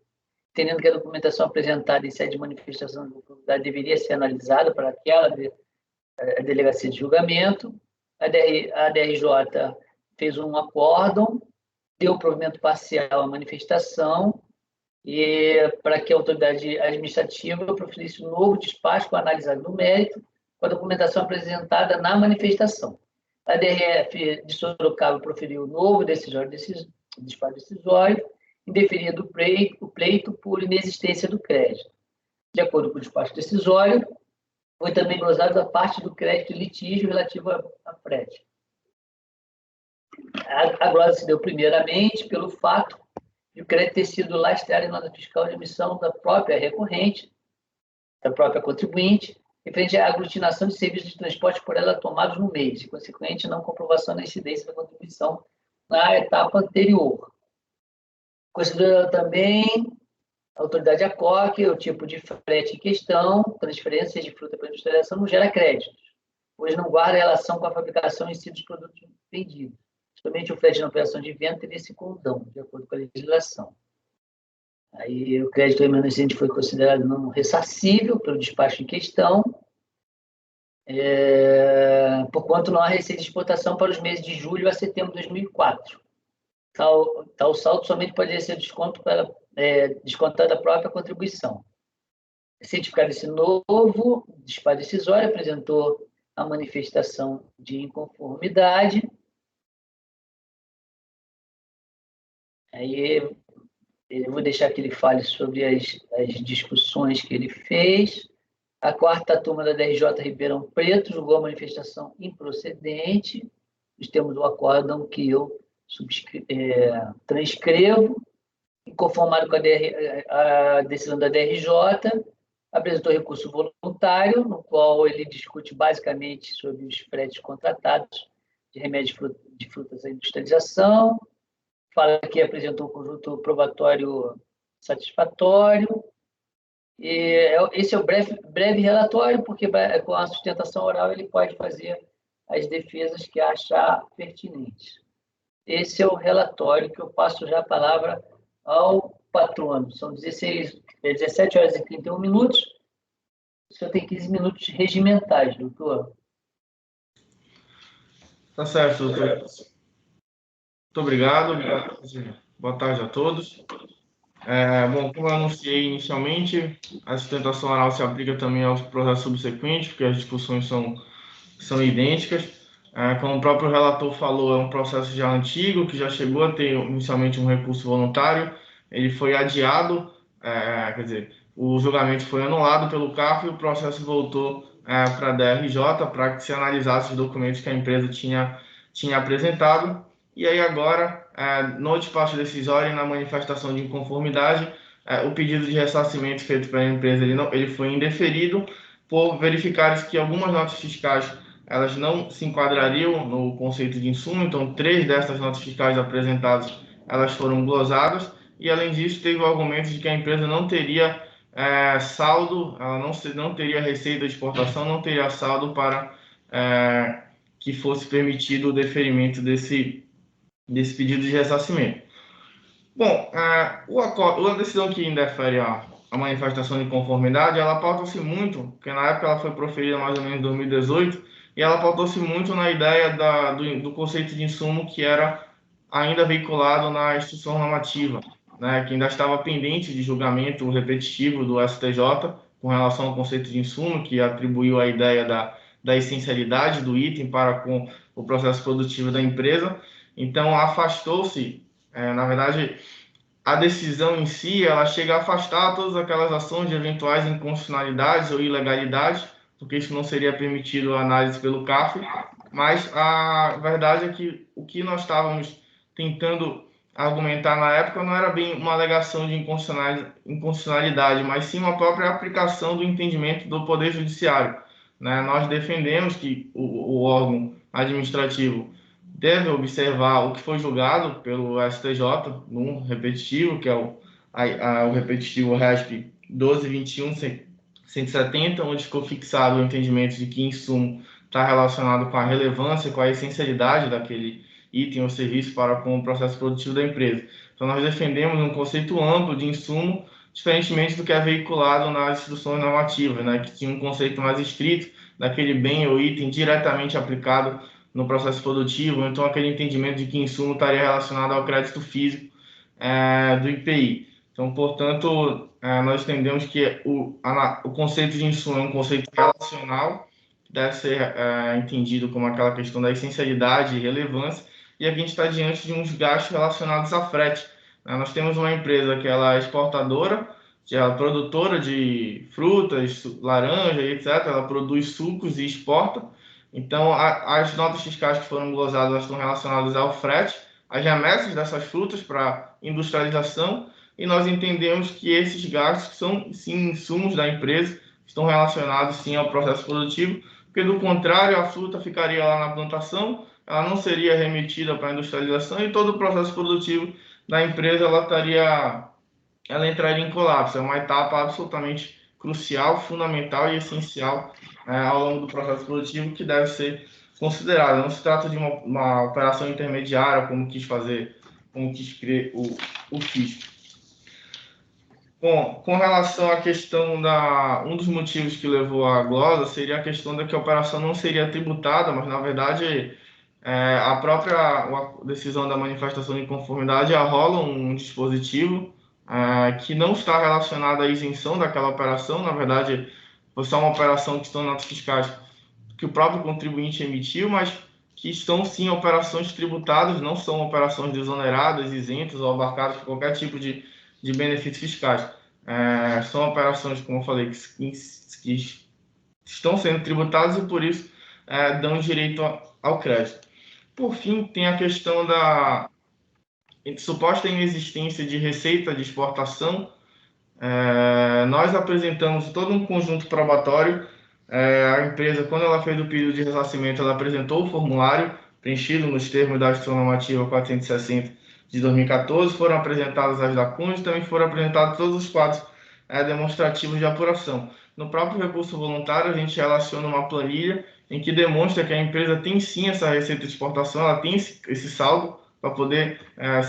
entendendo que a documentação apresentada em sede de manifestação de conformidade deveria ser analisada para aquela delegacia de julgamento. A DRJ fez um acórdão, deu provimento parcial à manifestação e para que a autoridade administrativa proferisse um novo despacho com análise no mérito, com a documentação apresentada na manifestação. A DRF de Sorocaba proferiu o novo despacho decisório, indeferindo o pleito por inexistência do crédito. De acordo com o despacho decisório, foi também glosado a parte do crédito litígio relativo a frete. A glosa se deu primeiramente pelo fato de o crédito ter sido lastreado em nota fiscal de emissão da própria recorrente, da própria contribuinte, referente à aglutinação de serviços de transporte por ela tomados no mês, e, consequente, não comprovação da incidência da contribuição na etapa anterior. Considerando também a autoridade ACOC, o tipo de frete em questão, transferências de fruta para a industrialização, não gera créditos, pois não guarda relação com a fabricação em si dos produtos vendidos. Somente o frete na operação de venda teria esse condão, de acordo com a legislação. Aí o crédito remanescente foi considerado não ressarcível pelo despacho em questão, porquanto não há receita de exportação para os meses de julho a setembro de 2004. Tal saldo somente poderia ser descontado da própria contribuição. Certificado esse novo despacho decisório apresentou a manifestação de inconformidade. Aí eu vou deixar que ele fale sobre as discussões que ele fez. A quarta turma da DRJ Ribeirão Preto julgou a manifestação improcedente, nos termos do acórdão que eu transcrevo, inconformado com a decisão da DRJ, apresentou recurso voluntário, no qual ele discute basicamente sobre os fretes contratados de remédios de frutas à industrialização, fala que apresentou um conjunto probatório satisfatório. E esse é o breve relatório, porque com a sustentação oral ele pode fazer as defesas que achar pertinentes. Esse é o relatório que eu passo já a palavra ao patrono. São 17 horas e 31 minutos. O senhor tem 15 minutos regimentais, doutor. Tá certo, doutor. Muito obrigado. Boa tarde a todos. Bom, como eu anunciei inicialmente, a sustentação oral se aplica também aos processos subsequentes, porque as discussões são idênticas. Como o próprio relator falou, é um processo já antigo, que já chegou a ter inicialmente um recurso voluntário, ele foi adiado, quer dizer, o julgamento foi anulado pelo CARF e o processo voltou para a DRJ para que se analisasse os documentos que a empresa tinha apresentado. E aí agora, no despacho decisório e na manifestação de inconformidade, o pedido de ressarcimento feito pela empresa ele foi indeferido por verificar que algumas notas fiscais elas não se enquadrariam no conceito de insumo, então 3 dessas notas fiscais apresentadas elas foram glosadas, e além disso teve o argumento de que a empresa não teria saldo, ela não teria receita de exportação, não teria saldo para que fosse permitido o deferimento desse pedido de ressarcimento. Bom, a decisão que indefere a manifestação de conformidade, ela pauta-se muito, porque na época ela foi proferida mais ou menos em 2018, e ela pautou-se muito na ideia do conceito de insumo que era ainda veiculado na instrução normativa, né, que ainda estava pendente de julgamento repetitivo do STJ com relação ao conceito de insumo, que atribuiu a ideia da essencialidade do item para com o processo produtivo da empresa. Então, afastou-se, na verdade, a decisão em si, ela chega a afastar todas aquelas ações de eventuais inconstitucionalidades ou ilegalidades, porque isso não seria permitido a análise pelo CARF, mas a verdade é que o que nós estávamos tentando argumentar na época não era bem uma alegação de inconstitucionalidade, mas sim uma própria aplicação do entendimento do Poder Judiciário, né? Nós defendemos que o órgão administrativo deve observar o que foi julgado pelo STJ no repetitivo, que é o repetitivo RESP 12.21.170, onde ficou fixado o entendimento de que insumo está relacionado com a relevância, com a essencialidade daquele item ou serviço para com o processo produtivo da empresa. Então, nós defendemos um conceito amplo de insumo, diferentemente do que é veiculado nas instruções normativas, né, que tinha um conceito mais estrito daquele bem ou item diretamente aplicado no processo produtivo, então aquele entendimento de que insumo estaria relacionado ao crédito físico do IPI. Então, portanto, nós entendemos que o conceito de insumo é um conceito relacional, que deve ser entendido como aquela questão da essencialidade e relevância, e aqui a gente está diante de uns gastos relacionados a frete. Nós temos uma empresa que ela é exportadora, que é produtora de frutas, laranja, etc. Ela produz sucos e exporta. Então, as notas fiscais que foram glosadas estão relacionadas ao frete, as remessas dessas frutas para industrialização, e nós entendemos que esses gastos são, sim, insumos da empresa, estão relacionados, sim, ao processo produtivo, porque, do contrário, a fruta ficaria lá na plantação, ela não seria remetida para a industrialização e todo o processo produtivo da empresa ela entraria em colapso. É uma etapa absolutamente crucial, fundamental e essencial ao longo do processo produtivo que deve ser considerada. Não se trata de uma operação intermediária, como quis criar o fisco. Bom, com relação à questão um dos motivos que levou à glosa seria a questão de que a operação não seria tributada, mas, na verdade, a própria decisão da manifestação de inconformidade arrola um dispositivo que não está relacionado à isenção daquela operação. Na verdade, foi só uma operação que estão notas fiscais que o próprio contribuinte emitiu, mas que estão, sim, operações tributadas, não são operações desoneradas, isentas ou abarcadas por qualquer tipo de benefícios fiscais. São operações, como eu falei, que estão sendo tributadas e, por isso, dão direito ao crédito. Por fim, tem a questão da suposta inexistência de receita de exportação. Nós apresentamos todo um conjunto probatório. A empresa, quando ela fez o pedido de ressarcimento, ela apresentou o formulário preenchido nos termos da Instrução Normativa 460 de 2014, foram apresentadas as lacunas e também foram apresentados todos os quadros demonstrativos de apuração. No próprio recurso voluntário, a gente relaciona uma planilha em que demonstra que a empresa tem, sim, essa receita de exportação, ela tem esse saldo para poder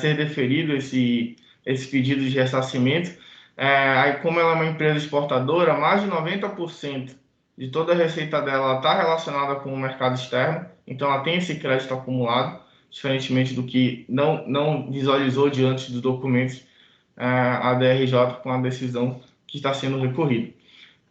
ser deferido esse pedido de ressarcimento. Aí, como ela é uma empresa exportadora, mais de 90% de toda a receita dela está relacionada com o mercado externo, então ela tem esse crédito acumulado, diferentemente do que não visualizou diante dos documentos a DRJ com a decisão que está sendo recorrida.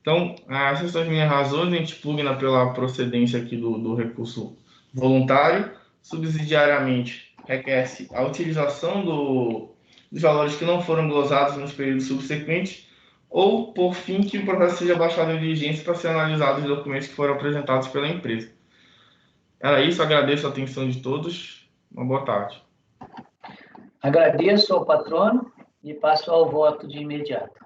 Então, essas são as minhas razões. A gente pugna pela procedência aqui do recurso voluntário. Subsidiariamente, requer-se a utilização dos valores que não foram glosados nos períodos subsequentes, ou, por fim, que o processo seja baixado em diligência para ser analisado os documentos que foram apresentados pela empresa. Era isso, agradeço a atenção de todos. Uma boa tarde. Agradeço ao patrono e passo ao voto de imediato.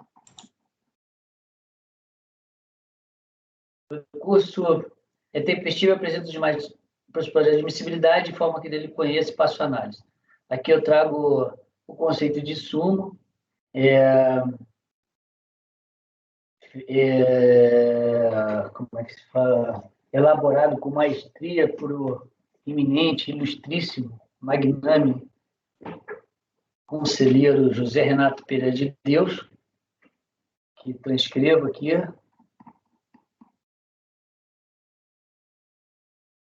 O recurso é tempestivo e apresenta os demais pressupostos de admissibilidade, de forma que ele conheça e passo a análise. Aqui eu trago o conceito de sumo, como é que se fala? Elaborado com maestria por o eminente, ilustríssimo, magnânimo conselheiro José Renato Pereira de Deus, que transcrevo aqui.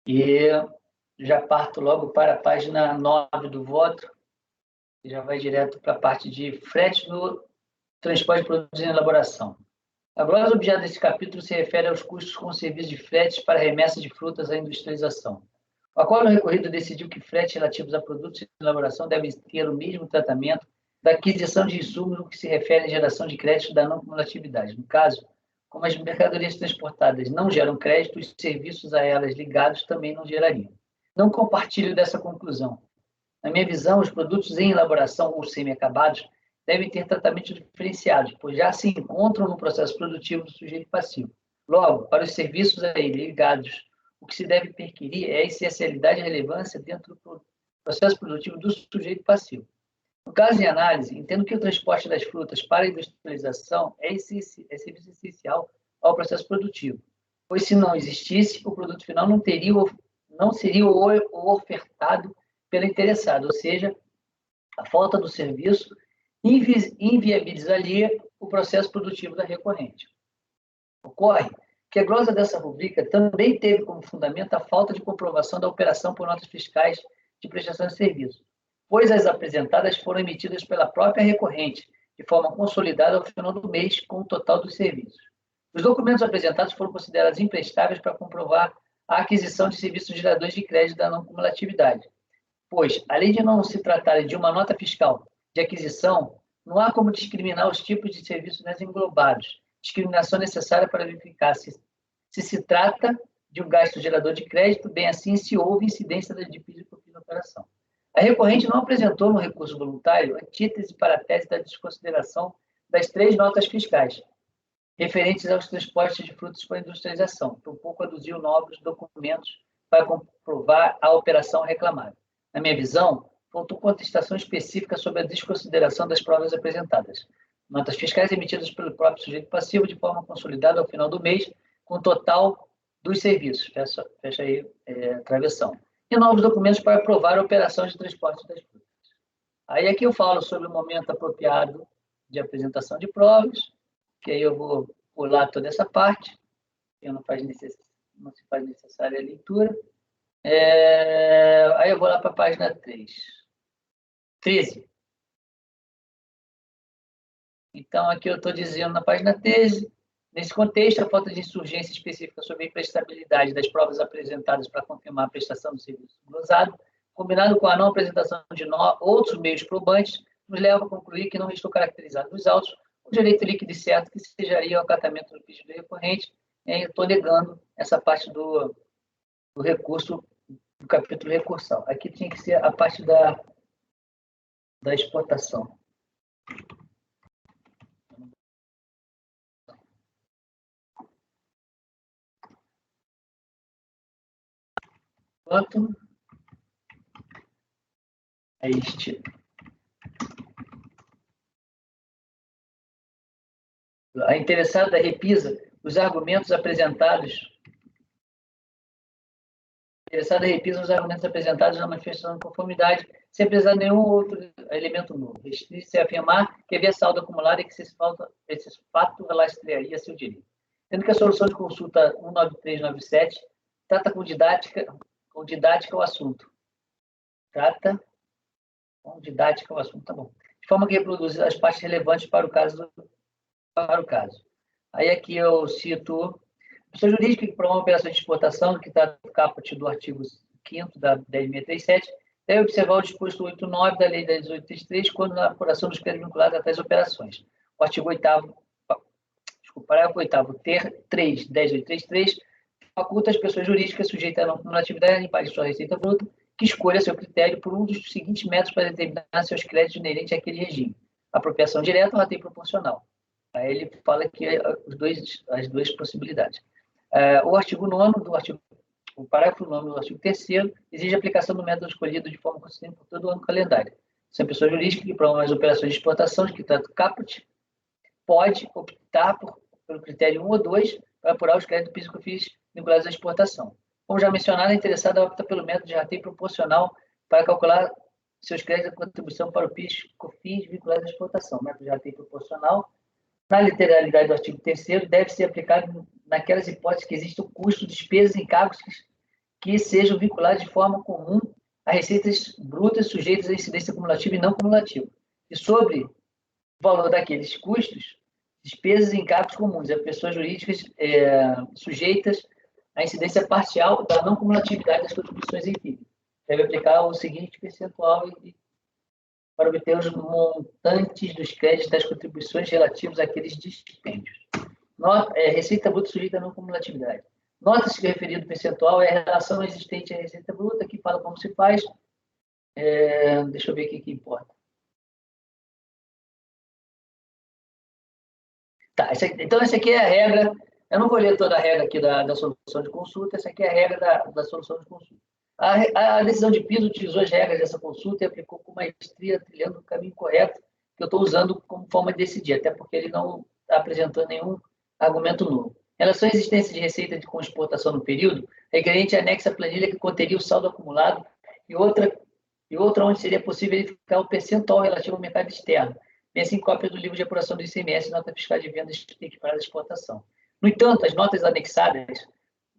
E já parto logo para a página 9 do voto, e já vai direto para a parte de frete do transporte de produtos em elaboração. A glosa objeto desse capítulo se refere aos custos com serviços de fretes para remessa de frutas à industrialização. O acordo recorrido decidiu que fretes relativos a produtos em elaboração devem ter o mesmo tratamento da aquisição de insumos no que se refere à geração de crédito da não cumulatividade. No caso, como as mercadorias transportadas não geram crédito, os serviços a elas ligados também não gerariam. Não compartilho dessa conclusão. Na minha visão, os produtos em elaboração ou semi-acabados devem ter tratamentos diferenciados, pois já se encontram no processo produtivo do sujeito passivo. Logo, para os serviços a ele ligados, o que se deve perquirir é a essencialidade e relevância dentro do processo produtivo do sujeito passivo. No caso de análise, entendo que o transporte das frutas para a industrialização é serviço essencial ao processo produtivo, pois se não existisse, o produto final não seria o ofertado pelo interessado, ou seja, a falta do serviço inviabilizaria o processo produtivo da recorrente. Ocorre que a glosa dessa rubrica também teve como fundamento a falta de comprovação da operação por notas fiscais de prestação de serviço, pois as apresentadas foram emitidas pela própria recorrente, de forma consolidada ao final do mês, com o total dos serviços. Os documentos apresentados foram considerados imprestáveis para comprovar a aquisição de serviços geradores de crédito da não cumulatividade, pois, além de não se tratarem de uma nota fiscal de aquisição, não há como discriminar os tipos de serviços nessa englobados, discriminação necessária para verificar se se trata de um gasto gerador de crédito, bem assim se houve incidência da dívida na operação. A recorrente não apresentou no recurso voluntário antítese para a tese da desconsideração das 3 notas fiscais, referentes aos transportes de frutas para industrialização, tampouco aduziu novos documentos para comprovar a operação reclamada. Na minha visão, faltou contestação específica sobre a desconsideração das provas apresentadas. Notas fiscais emitidas pelo próprio sujeito passivo de forma consolidada ao final do mês, com o total dos serviços. Fecha aí, travessão. E novos documentos para aprovar a operação de transporte das frutas. Aí aqui eu falo sobre o momento apropriado de apresentação de provas, que aí eu vou pular toda essa parte, que não se faz necessária a leitura. Aí eu vou lá para a página 13. Então, aqui eu estou dizendo na página 13, nesse contexto, a falta de insurgência específica sobre a imprestabilidade das provas apresentadas para confirmar a prestação do serviço glosado, combinado com a não apresentação de outros meios probantes, nos leva a concluir que não restou caracterizado nos autos o direito líquido e certo que sejaria o acatamento do pedido recorrente. E aí eu estou negando essa parte do recurso, do capítulo recursal. Aqui tinha que ser a parte da exportação. Quanto a este a interessada repisa os argumentos apresentados. Interessada repisa os argumentos apresentados na manifestação de conformidade, sem precisar de nenhum outro elemento novo. Restringe-se a afirmar que havia saldo acumulado e que esse fato rastrearia seu direito. Sendo que a solução de consulta 19397 trata com didática o assunto. Trata com didática o assunto, tá bom. de forma que reproduz as partes relevantes para o caso. Aí aqui eu cito pessoa jurídica que promove operação de exportação, que está no caput do artigo 5º da 10.637, deve observar o disposto 8.9 da Lei 10.833, quando na apuração dos créditos vinculados a tais operações. O artigo 8º, parágrafo 8º, ter 3, 10.833, faculta as pessoas jurídicas sujeitas à não cumulatividade em pagar sua receita bruta, que escolha seu critério por um dos seguintes métodos para determinar seus créditos inerentes àquele regime: apropriação direta ou rateio proporcional. Aí ele fala que as duas possibilidades. O artigo 9º o parágrafo 9º do artigo 3º exige a aplicação do método escolhido de forma consistente por todo o ano calendário. São pessoas jurídicas que promovem as operações de exportação, que trata do caput, pode optar pelo critério 1 ou 2 para apurar os créditos PIS e COFINS vinculados à exportação. Como já mencionado, a interessada opta pelo método de rateio proporcional para calcular seus créditos de contribuição para o PIS e COFINS vinculados à exportação. O método de rateio proporcional, na literalidade do artigo 3º, deve ser aplicado naquelas hipóteses que existam custos, despesas e encargos que sejam vinculados de forma comum a receitas brutas sujeitas à incidência cumulativa e não cumulativa. E sobre o valor daqueles custos, despesas e encargos comuns a pessoas jurídicas sujeitas à incidência parcial da não cumulatividade das contribuições em FII. Deve aplicar o seguinte percentual para obter os montantes dos créditos das contribuições relativos àqueles dispêndios. Receita bruta sujeita à não cumulatividade. Nota-se que o referido percentual é a relação existente à receita bruta, que fala como se faz. Deixa eu ver o que importa. Tá, então, essa aqui é a regra. Eu não vou ler toda a regra aqui da solução de consulta. Essa aqui é a regra da solução de consulta. A decisão de piso utilizou as regras dessa consulta e aplicou com maestria, trilhando o caminho correto que eu estou usando como forma de decidir, até porque ele não está apresentando nenhum argumento novo. Em relação à existência de receita com exportação no período, a requerente anexa a planilha que conteria o saldo acumulado e outra onde seria possível verificar o percentual relativo ao mercado externo, bem assim cópia do livro de apuração do ICMS e nota fiscal de vendas equiparada à exportação. No entanto, as notas anexadas,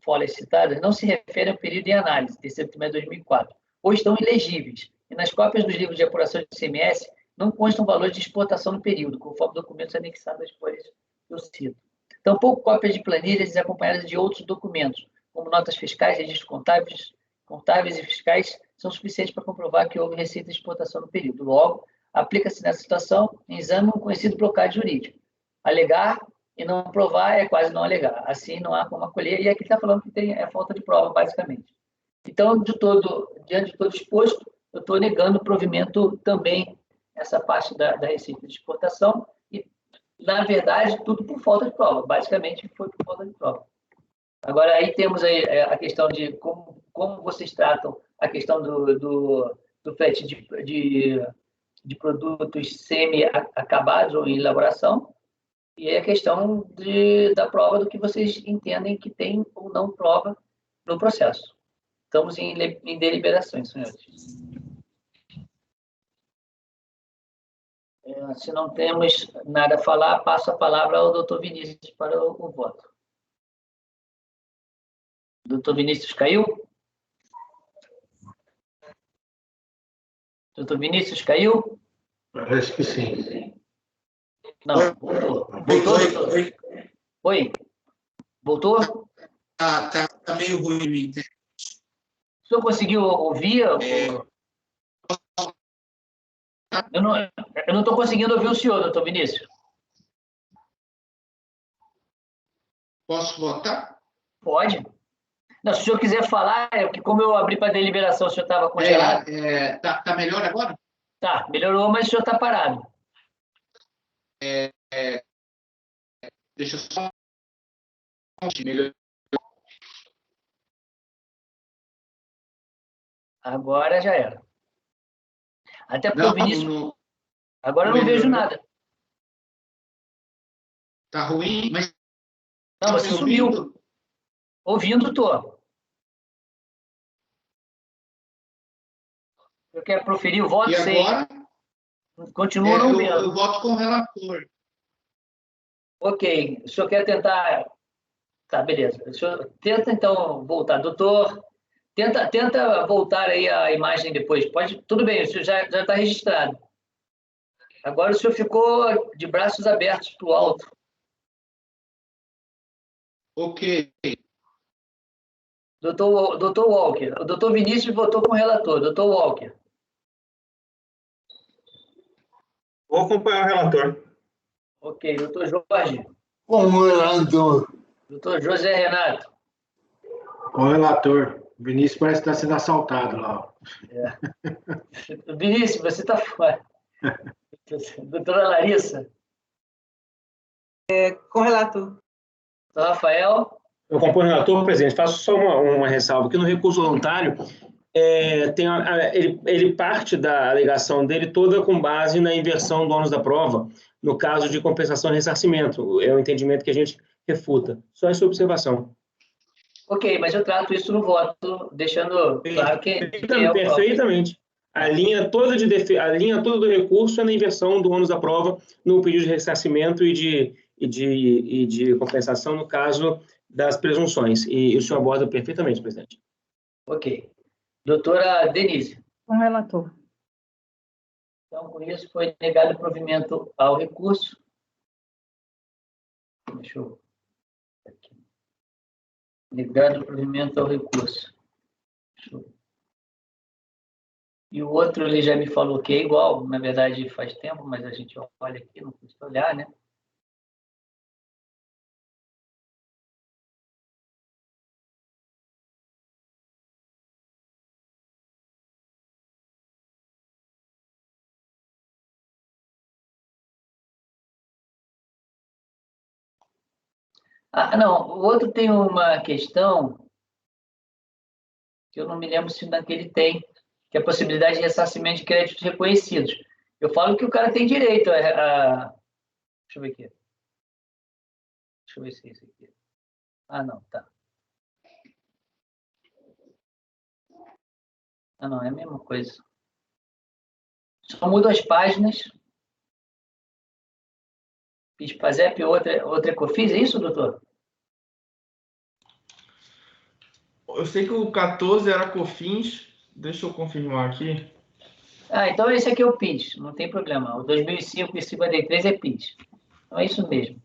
folhas citadas, não se referem ao período em análise, terceiro trimestre de 2004, ou estão ilegíveis, e nas cópias dos livros de apuração do ICMS não constam valores de exportação no período, conforme documentos anexados às folhas que eu cito. Tampouco cópias de planilhas acompanhadas de outros documentos, como notas fiscais, registros contábeis e fiscais, são suficientes para comprovar que houve receita de exportação no período. Logo, aplica-se nessa situação em exame um conhecido blocagem jurídico. Alegar e não provar é quase não alegar. Assim, não há como acolher. E aqui está falando que é falta de prova, basicamente. Então, diante de todo exposto, eu estou negando o provimento também, essa parte da receita de exportação. E, na verdade, tudo por falta de prova. Basicamente, foi por falta de prova. Agora, aí temos aí a questão de como vocês tratam a questão do frete de produtos semi-acabados ou em elaboração, e a questão da prova do que vocês entendem que tem ou não prova no processo. Estamos em deliberações, senhores. Se não temos nada a falar, passo a palavra ao doutor Vinícius para o voto. Doutor Vinícius caiu? Doutor Vinícius caiu? Parece que sim. Não, voltou. Voltou, doutor? Oi? Voltou? Tá meio ruim. O senhor conseguiu ouvir? Eu não estou conseguindo ouvir o senhor, doutor Vinícius. Posso votar? Pode. Não, se o senhor quiser falar, é porque como eu abri para deliberação, o senhor estava congelado. Tá melhor agora? Tá, melhorou, mas o senhor está parado. Deixa eu só... Agora já era. Até porque o Vinícius... Agora eu não vejo nada. Tá ruim, mas... Não, você sumiu. Ouvindo, estou. Eu quero proferir o voto sem... agora? Continua não vendo. Eu voto com o relator. Ok. O senhor quer tentar... Tá, beleza. O senhor tenta, então, voltar. Doutor, tenta voltar aí a imagem depois. Pode... Tudo bem, o senhor já está registrado. Agora o senhor ficou de braços abertos para o alto. Ok. Doutor Walker. O doutor Vinícius votou com o relator. Doutor Walker. Vou acompanhar o relator. Ok. Doutor Jorge. Com o relator. Doutor José Renato. Com o relator. O Vinícius parece que está sendo assaltado lá. Vinícius, você está fora. Doutora Larissa. Com o relator. Doutor Rafael. Eu acompanho o relator, presidente. Faço só uma ressalva, que no recurso voluntário, ele parte da alegação dele toda com base na inversão do ônus da prova, no caso de compensação e ressarcimento. É o entendimento que a gente refuta. Só essa observação. Ok, mas eu trato isso no voto, deixando claro que perfeitamente. A linha toda do recurso é na inversão do ônus da prova no pedido de ressarcimento e de compensação no caso das presunções. E o senhor aborda perfeitamente, presidente. Ok. Doutora Denise. Com o relator. Então, com isso, foi negado o provimento ao recurso. Deixa eu... Aqui. Negado o provimento ao recurso. E o outro, ele já me falou que é igual, na verdade faz tempo, mas a gente olha aqui, não custa olhar, né? Ah, não, o outro tem uma questão que eu não me lembro se naquele tem, que é a possibilidade de ressarcimento de créditos reconhecidos. Eu falo que o cara tem direito a... Deixa eu ver aqui. Deixa eu ver se é isso aqui. Ah, não, tá. Ah, não, é a mesma coisa. Só muda as páginas. PIS-PASEP, outra ECOFINS, é isso, doutor? Eu sei que o 14 era COFINS, deixa eu confirmar aqui. Ah, então esse aqui é o PIS, não tem problema. O 2005 e 53 é PIS. Então é isso mesmo.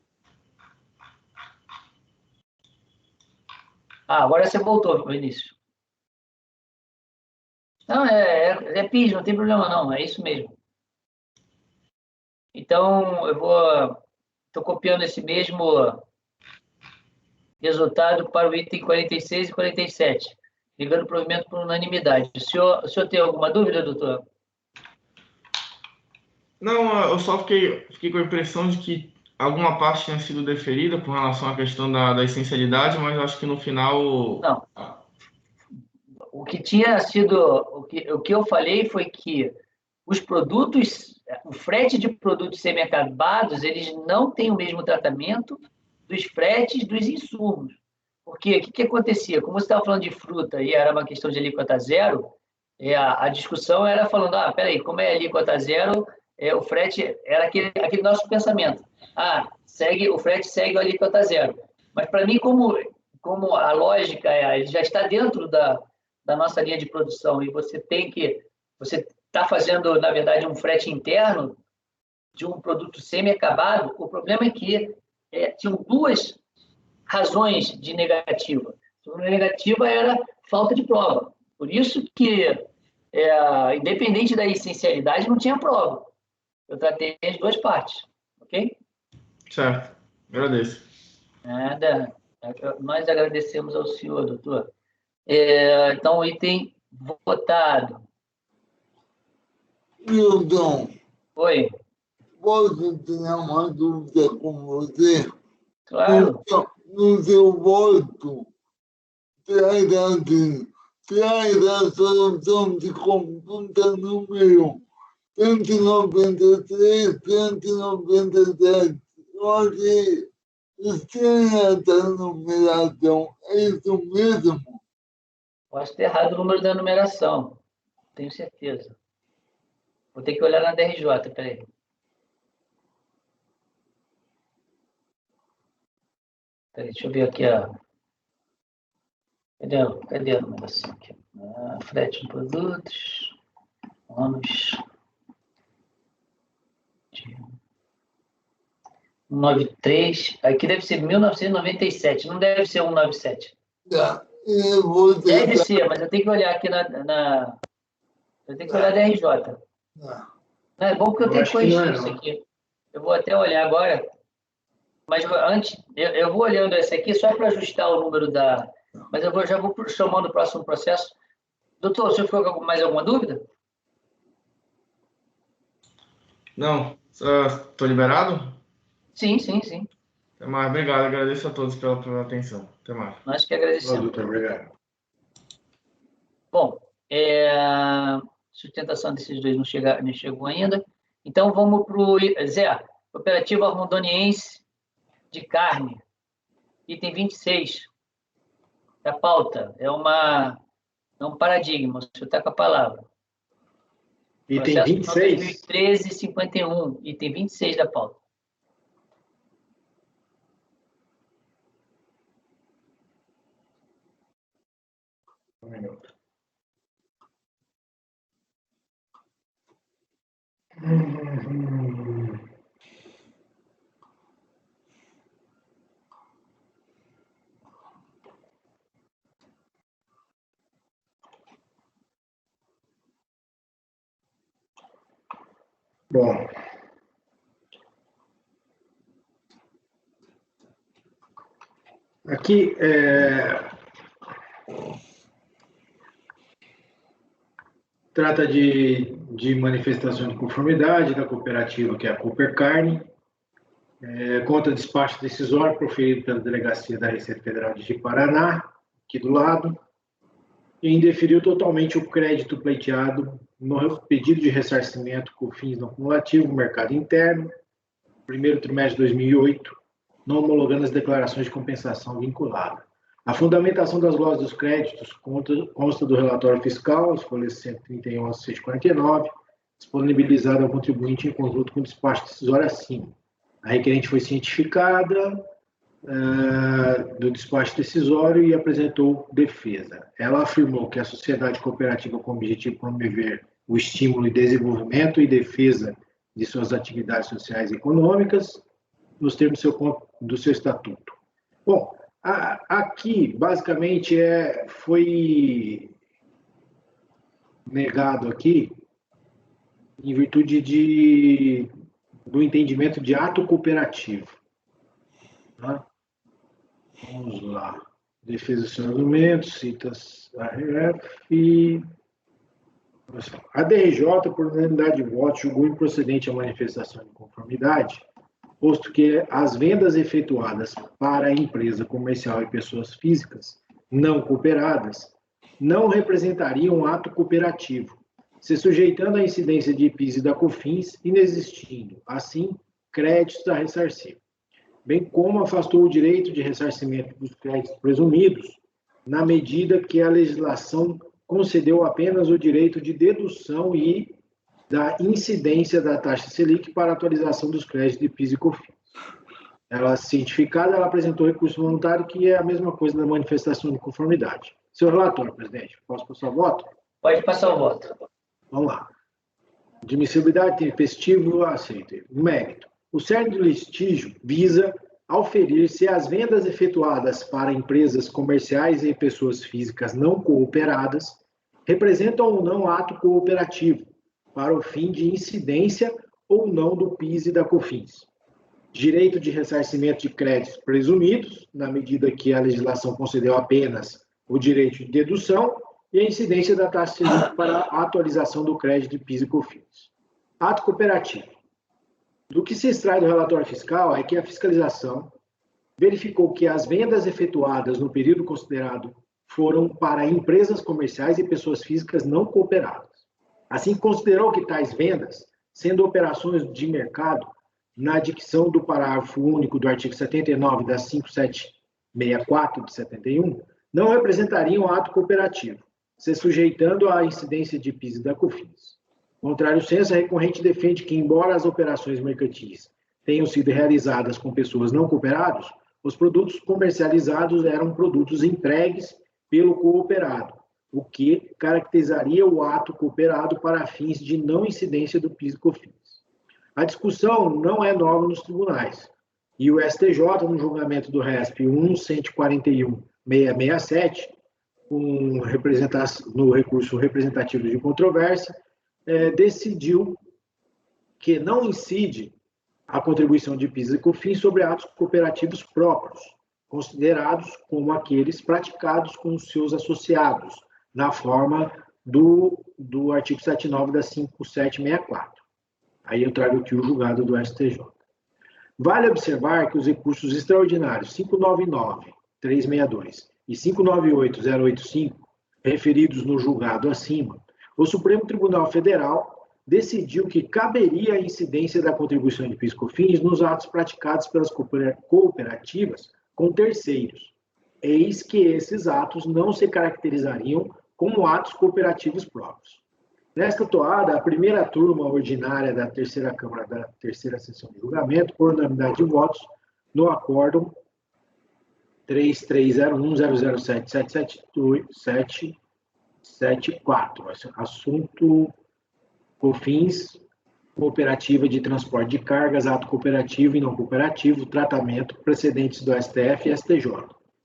Ah, agora você voltou, Vinícius. Não, é PIS, não tem problema não, é isso mesmo. Então, estou copiando esse mesmo resultado para o item 46 e 47, ligando o provimento por unanimidade. O senhor tem alguma dúvida, doutor? Não, eu só fiquei com a impressão de que alguma parte tinha sido deferida com relação à questão da essencialidade, mas acho que no final... Não. O que tinha sido... O que eu falei foi que os produtos, o frete de produtos semi-acabados, eles não têm o mesmo tratamento dos fretes dos insumos. Porque o que acontecia? Como você estava falando de fruta e era uma questão de alíquota zero, a discussão era falando, peraí, como é alíquota zero, o frete era aquele nosso pensamento. O frete segue a alíquota zero. Mas para mim, como a lógica ele já está dentro da nossa linha de produção e você está fazendo, na verdade, um frete interno de um produto semi-acabado, o problema é que tinham duas razões de negativa. A negativa era falta de prova. Por isso que, independente da essencialidade, não tinha prova. Eu tratei as duas partes, ok? Certo, agradeço. Nada. Nós agradecemos ao senhor, doutor. Então, o item votado. Hildon. Oi. Posso tirar uma dúvida com você? Claro. No seu voto, traz a solução de consulta número 193, 197. Eu achei estranha essa numeração. É isso mesmo? Posso ter errado o número da numeração. Tenho certeza. Vou ter que olhar na DRJ, peraí. Deixa eu ver aqui Cadê a numeração aqui? Frete de produtos. Vamos. 193, aqui deve ser 1997, não deve ser 197. Deve ser, mas eu tenho que olhar aqui eu tenho que olhar da RJ. Não é bom porque eu tenho que corrigir isso aqui. Eu vou até olhar agora, mas antes, eu vou olhando essa aqui só para ajustar o número da... Mas eu já vou chamando o próximo processo. Doutor, o senhor ficou com mais alguma dúvida? Não. Estou liberado? Sim, sim, sim. Até mais. Obrigado. Agradeço a todos pela atenção. Até mais. Nós que agradecemos. Doutor, obrigado. Bom, sustentação desses dois não chegou ainda. Então, vamos para o Zé, Cooperativa Rondoniense de Carne, item 26 da pauta. É um paradigma, o senhor está com a palavra. Item 26? 2013-51, item 26 da pauta. Um minuto. Bom, aqui trata de manifestação de conformidade da cooperativa, que é a Cooper Carne, contra despacho decisório proferido pela Delegacia da Receita Federal de Paraná, aqui do lado, e indeferiu totalmente o crédito pleiteado no pedido de ressarcimento com fins não cumulativo, mercado interno, primeiro trimestre de 2008, não homologando as declarações de compensação vinculada. A fundamentação das glosas dos créditos consta do relatório fiscal, as folhas 131 a 149, disponibilizado ao contribuinte em conjunto com o despacho decisório acima. A requerente foi cientificada do despacho decisório e apresentou defesa. Ela afirmou que a sociedade cooperativa com o objetivo de promover o estímulo e desenvolvimento e defesa de suas atividades sociais e econômicas, nos termos do seu estatuto. Bom, aqui, basicamente, foi negado aqui em virtude do entendimento de ato cooperativo. Tá? Vamos lá. Defesa dos seus argumentos, citas a RF. A DRJ, por unanimidade de votos, julgou improcedente a manifestação de conformidade, posto que as vendas efetuadas para a empresa comercial e pessoas físicas não cooperadas não representariam um ato cooperativo, se sujeitando à incidência de PIS e da COFINS, inexistindo, assim, créditos a ressarcir, bem como afastou o direito de ressarcimento dos créditos presumidos, na medida que a legislação concedeu apenas o direito de dedução e da incidência da taxa Selic para atualização dos créditos de PIS e COFINS. Ela, cientificada, ela apresentou recurso voluntário, que é a mesma coisa da manifestação de conformidade. Seu relatório, presidente, posso passar o voto? Pode passar o voto. Vamos lá. Admissibilidade tempestivo, aceito. Mérito. O cerne do litígio visa auferir se as vendas efetuadas para empresas comerciais e pessoas físicas não cooperadas representam ou não ato cooperativo, para o fim de incidência ou não do PIS e da COFINS. Direito de ressarcimento de créditos presumidos, na medida que a legislação concedeu apenas o direito de dedução, e a incidência da taxa Selic para a atualização do crédito de PIS e COFINS. Ato cooperativo. Do que se extrai do relatório fiscal é que a fiscalização verificou que as vendas efetuadas no período considerado foram para empresas comerciais e pessoas físicas não cooperadas. Assim, considerou que tais vendas, sendo operações de mercado, na dicção do parágrafo único do artigo 79 da 5764 de 71, não representariam ato cooperativo, se sujeitando à incidência de PIS e da COFINS. Contrário senso, a recorrente defende que, embora as operações mercantis tenham sido realizadas com pessoas não cooperadas, os produtos comercializados eram produtos entregues pelo cooperado, o que caracterizaria o ato cooperado para fins de não incidência do PIS e COFINS. A discussão não é nova nos tribunais. E o STJ, no julgamento do RESP 1.141.667, no recurso representativo de controvérsia, decidiu que não incide a contribuição de PIS e COFINS sobre atos cooperativos próprios, considerados como aqueles praticados com os seus associados, na forma do artigo 79 da 5764. Aí eu trago aqui o julgado do STJ. Vale observar que os recursos extraordinários 599.362 e 598.085, referidos no julgado acima, o Supremo Tribunal Federal decidiu que caberia a incidência da contribuição de PIS/COFINS nos atos praticados pelas cooperativas com terceiros, eis que esses atos não se caracterizariam como atos cooperativos próprios. Nesta toada, a primeira turma ordinária da terceira Câmara da terceira sessão de julgamento, por unanimidade de votos, no acórdão 3301.0077774, assunto COFINS, cooperativa de transporte de cargas, ato cooperativo e não cooperativo, tratamento, precedentes do STF e STJ.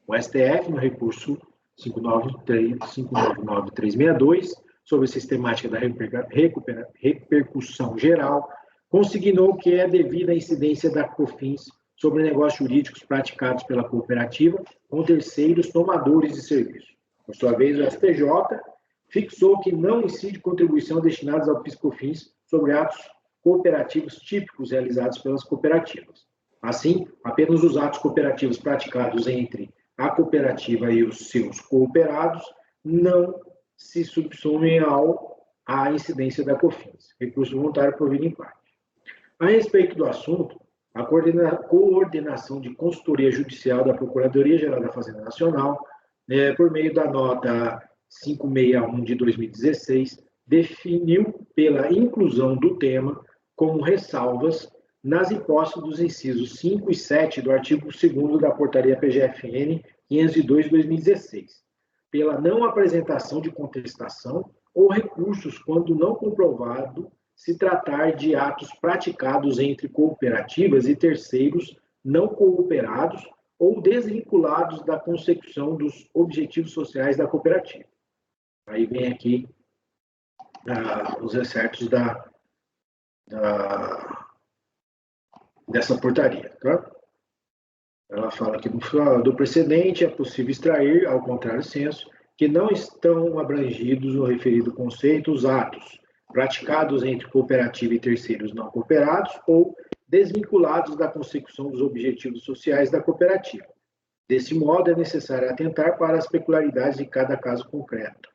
O STF, no recurso 599.362, sobre a sistemática da repercussão geral, consignou que é devida a incidência da COFINS sobre negócios jurídicos praticados pela cooperativa com terceiros tomadores de serviço. Por sua vez, o STJ fixou que não incide contribuição destinadas ao PIS/COFINS sobre atos cooperativos típicos realizados pelas cooperativas. Assim, apenas os atos cooperativos praticados entre a cooperativa e os seus cooperados não se subsumem à incidência da COFINS, recurso voluntário provido em parte. A respeito do assunto, a coordenação de consultoria judicial da Procuradoria-Geral da Fazenda Nacional, por meio da nota 561 de 2016, definiu pela inclusão do tema como ressalvas nas hipóteses dos incisos 5 e 7 do artigo 2º da Portaria PGFN 502/2016, pela não apresentação de contestação ou recursos quando não comprovado se tratar de atos praticados entre cooperativas e terceiros não cooperados ou desvinculados da consecução dos objetivos sociais da cooperativa. Aí vem aqui os excertos dessa portaria. Tá? Ela fala que do precedente é possível extrair, ao contrário senso, que não estão abrangidos no referido conceito os atos praticados entre cooperativa e terceiros não cooperados ou desvinculados da consecução dos objetivos sociais da cooperativa. Desse modo, é necessário atentar para as peculiaridades de cada caso concreto.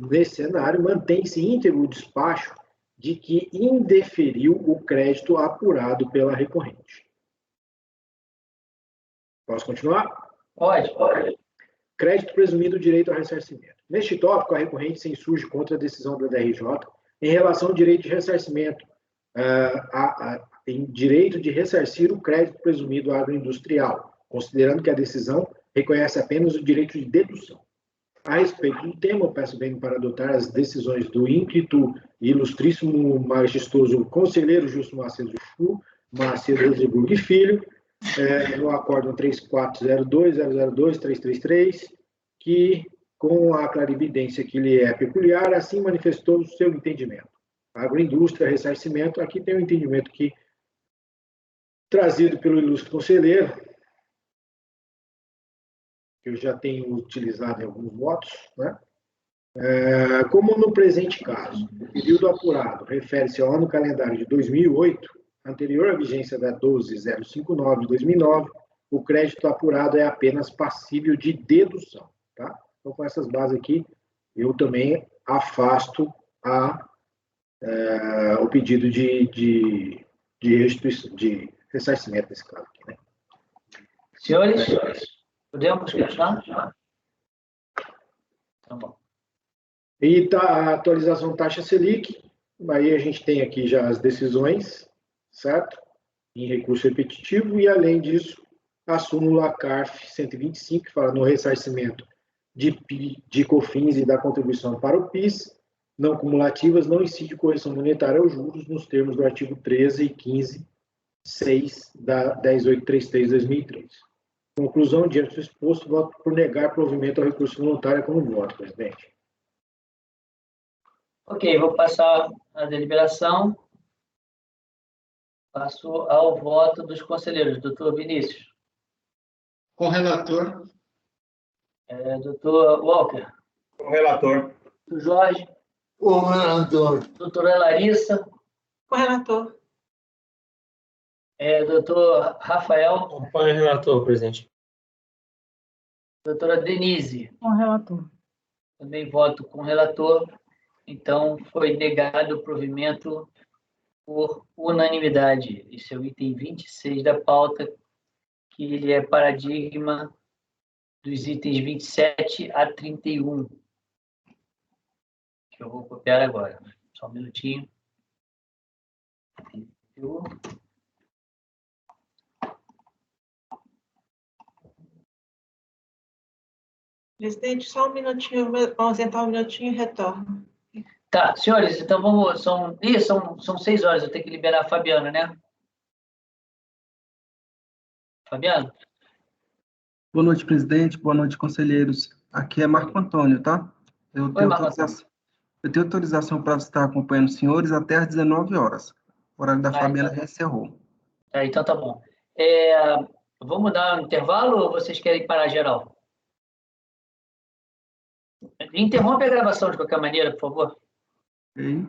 Nesse cenário, mantém-se íntegro o despacho de que indeferiu o crédito apurado pela recorrente. Posso continuar? Pode. Crédito presumido direito ao ressarcimento. Neste tópico, a recorrente se insurge contra a decisão da DRJ em relação ao direito de ressarcimento, em direito de ressarcir o crédito presumido agroindustrial, considerando que a decisão reconhece apenas o direito de dedução. A respeito do tema, eu peço bem para adotar as decisões do ínclito e ilustríssimo majestoso conselheiro Justo Macedo Roseburg e Filho, no acórdão 3402.002.333, que, com a clarividência que lhe é peculiar, assim manifestou o seu entendimento. Agroindústria, ressarcimento, aqui tem um entendimento que, trazido pelo ilustre conselheiro, que eu já tenho utilizado em alguns votos, né? Como no presente caso, o período apurado refere-se ao ano calendário de 2008, anterior à vigência da 12.059 de 2009, o crédito apurado é apenas passível de dedução. Tá? Então, com essas bases aqui, eu também afasto o pedido de ressarcimento nesse caso aqui. Né? Senhores, podemos continuar? Tá bom. E a atualização taxa Selic, aí a gente tem aqui já as decisões, certo? Em recurso repetitivo, e além disso, a súmula CARF 125, que fala no ressarcimento de COFINS e da contribuição para o PIS, não cumulativas, não incide correção monetária aos juros nos termos do artigo 13 e 15, 6 da 10833 de 2003. Conclusão, diante do exposto, voto por negar provimento ao recurso voluntário como voto, presidente. Ok, vou passar a deliberação. Passo ao voto dos conselheiros. Doutor Vinícius. Com o relator. Doutor Walker. Com o relator. Doutor Jorge. Com o relator. Doutora Larissa. Com o relator. Doutor Rafael. Com o relator, presidente. Doutora Denise. Com o relator. Também voto com o relator. Então, foi negado o provimento por unanimidade. Esse é o item 26 da pauta, que ele é paradigma dos itens 27 a 31. Que eu vou copiar agora. Só um minutinho. Presidente, só um minutinho, vamos ausentar um minutinho e retorno. Tá, senhores, então vamos. São 6 horas, eu tenho que liberar a Fabiana, né? Fabiano? Boa noite, presidente. Boa noite, conselheiros. Aqui é Marco Antônio, tá? Eu tenho autorização para estar acompanhando os senhores até às 19 horas. O horário da Fabiana já encerrou. Então tá bom. Vamos dar um intervalo ou vocês querem parar geral? Interrompe a gravação de qualquer maneira, por favor. Ok.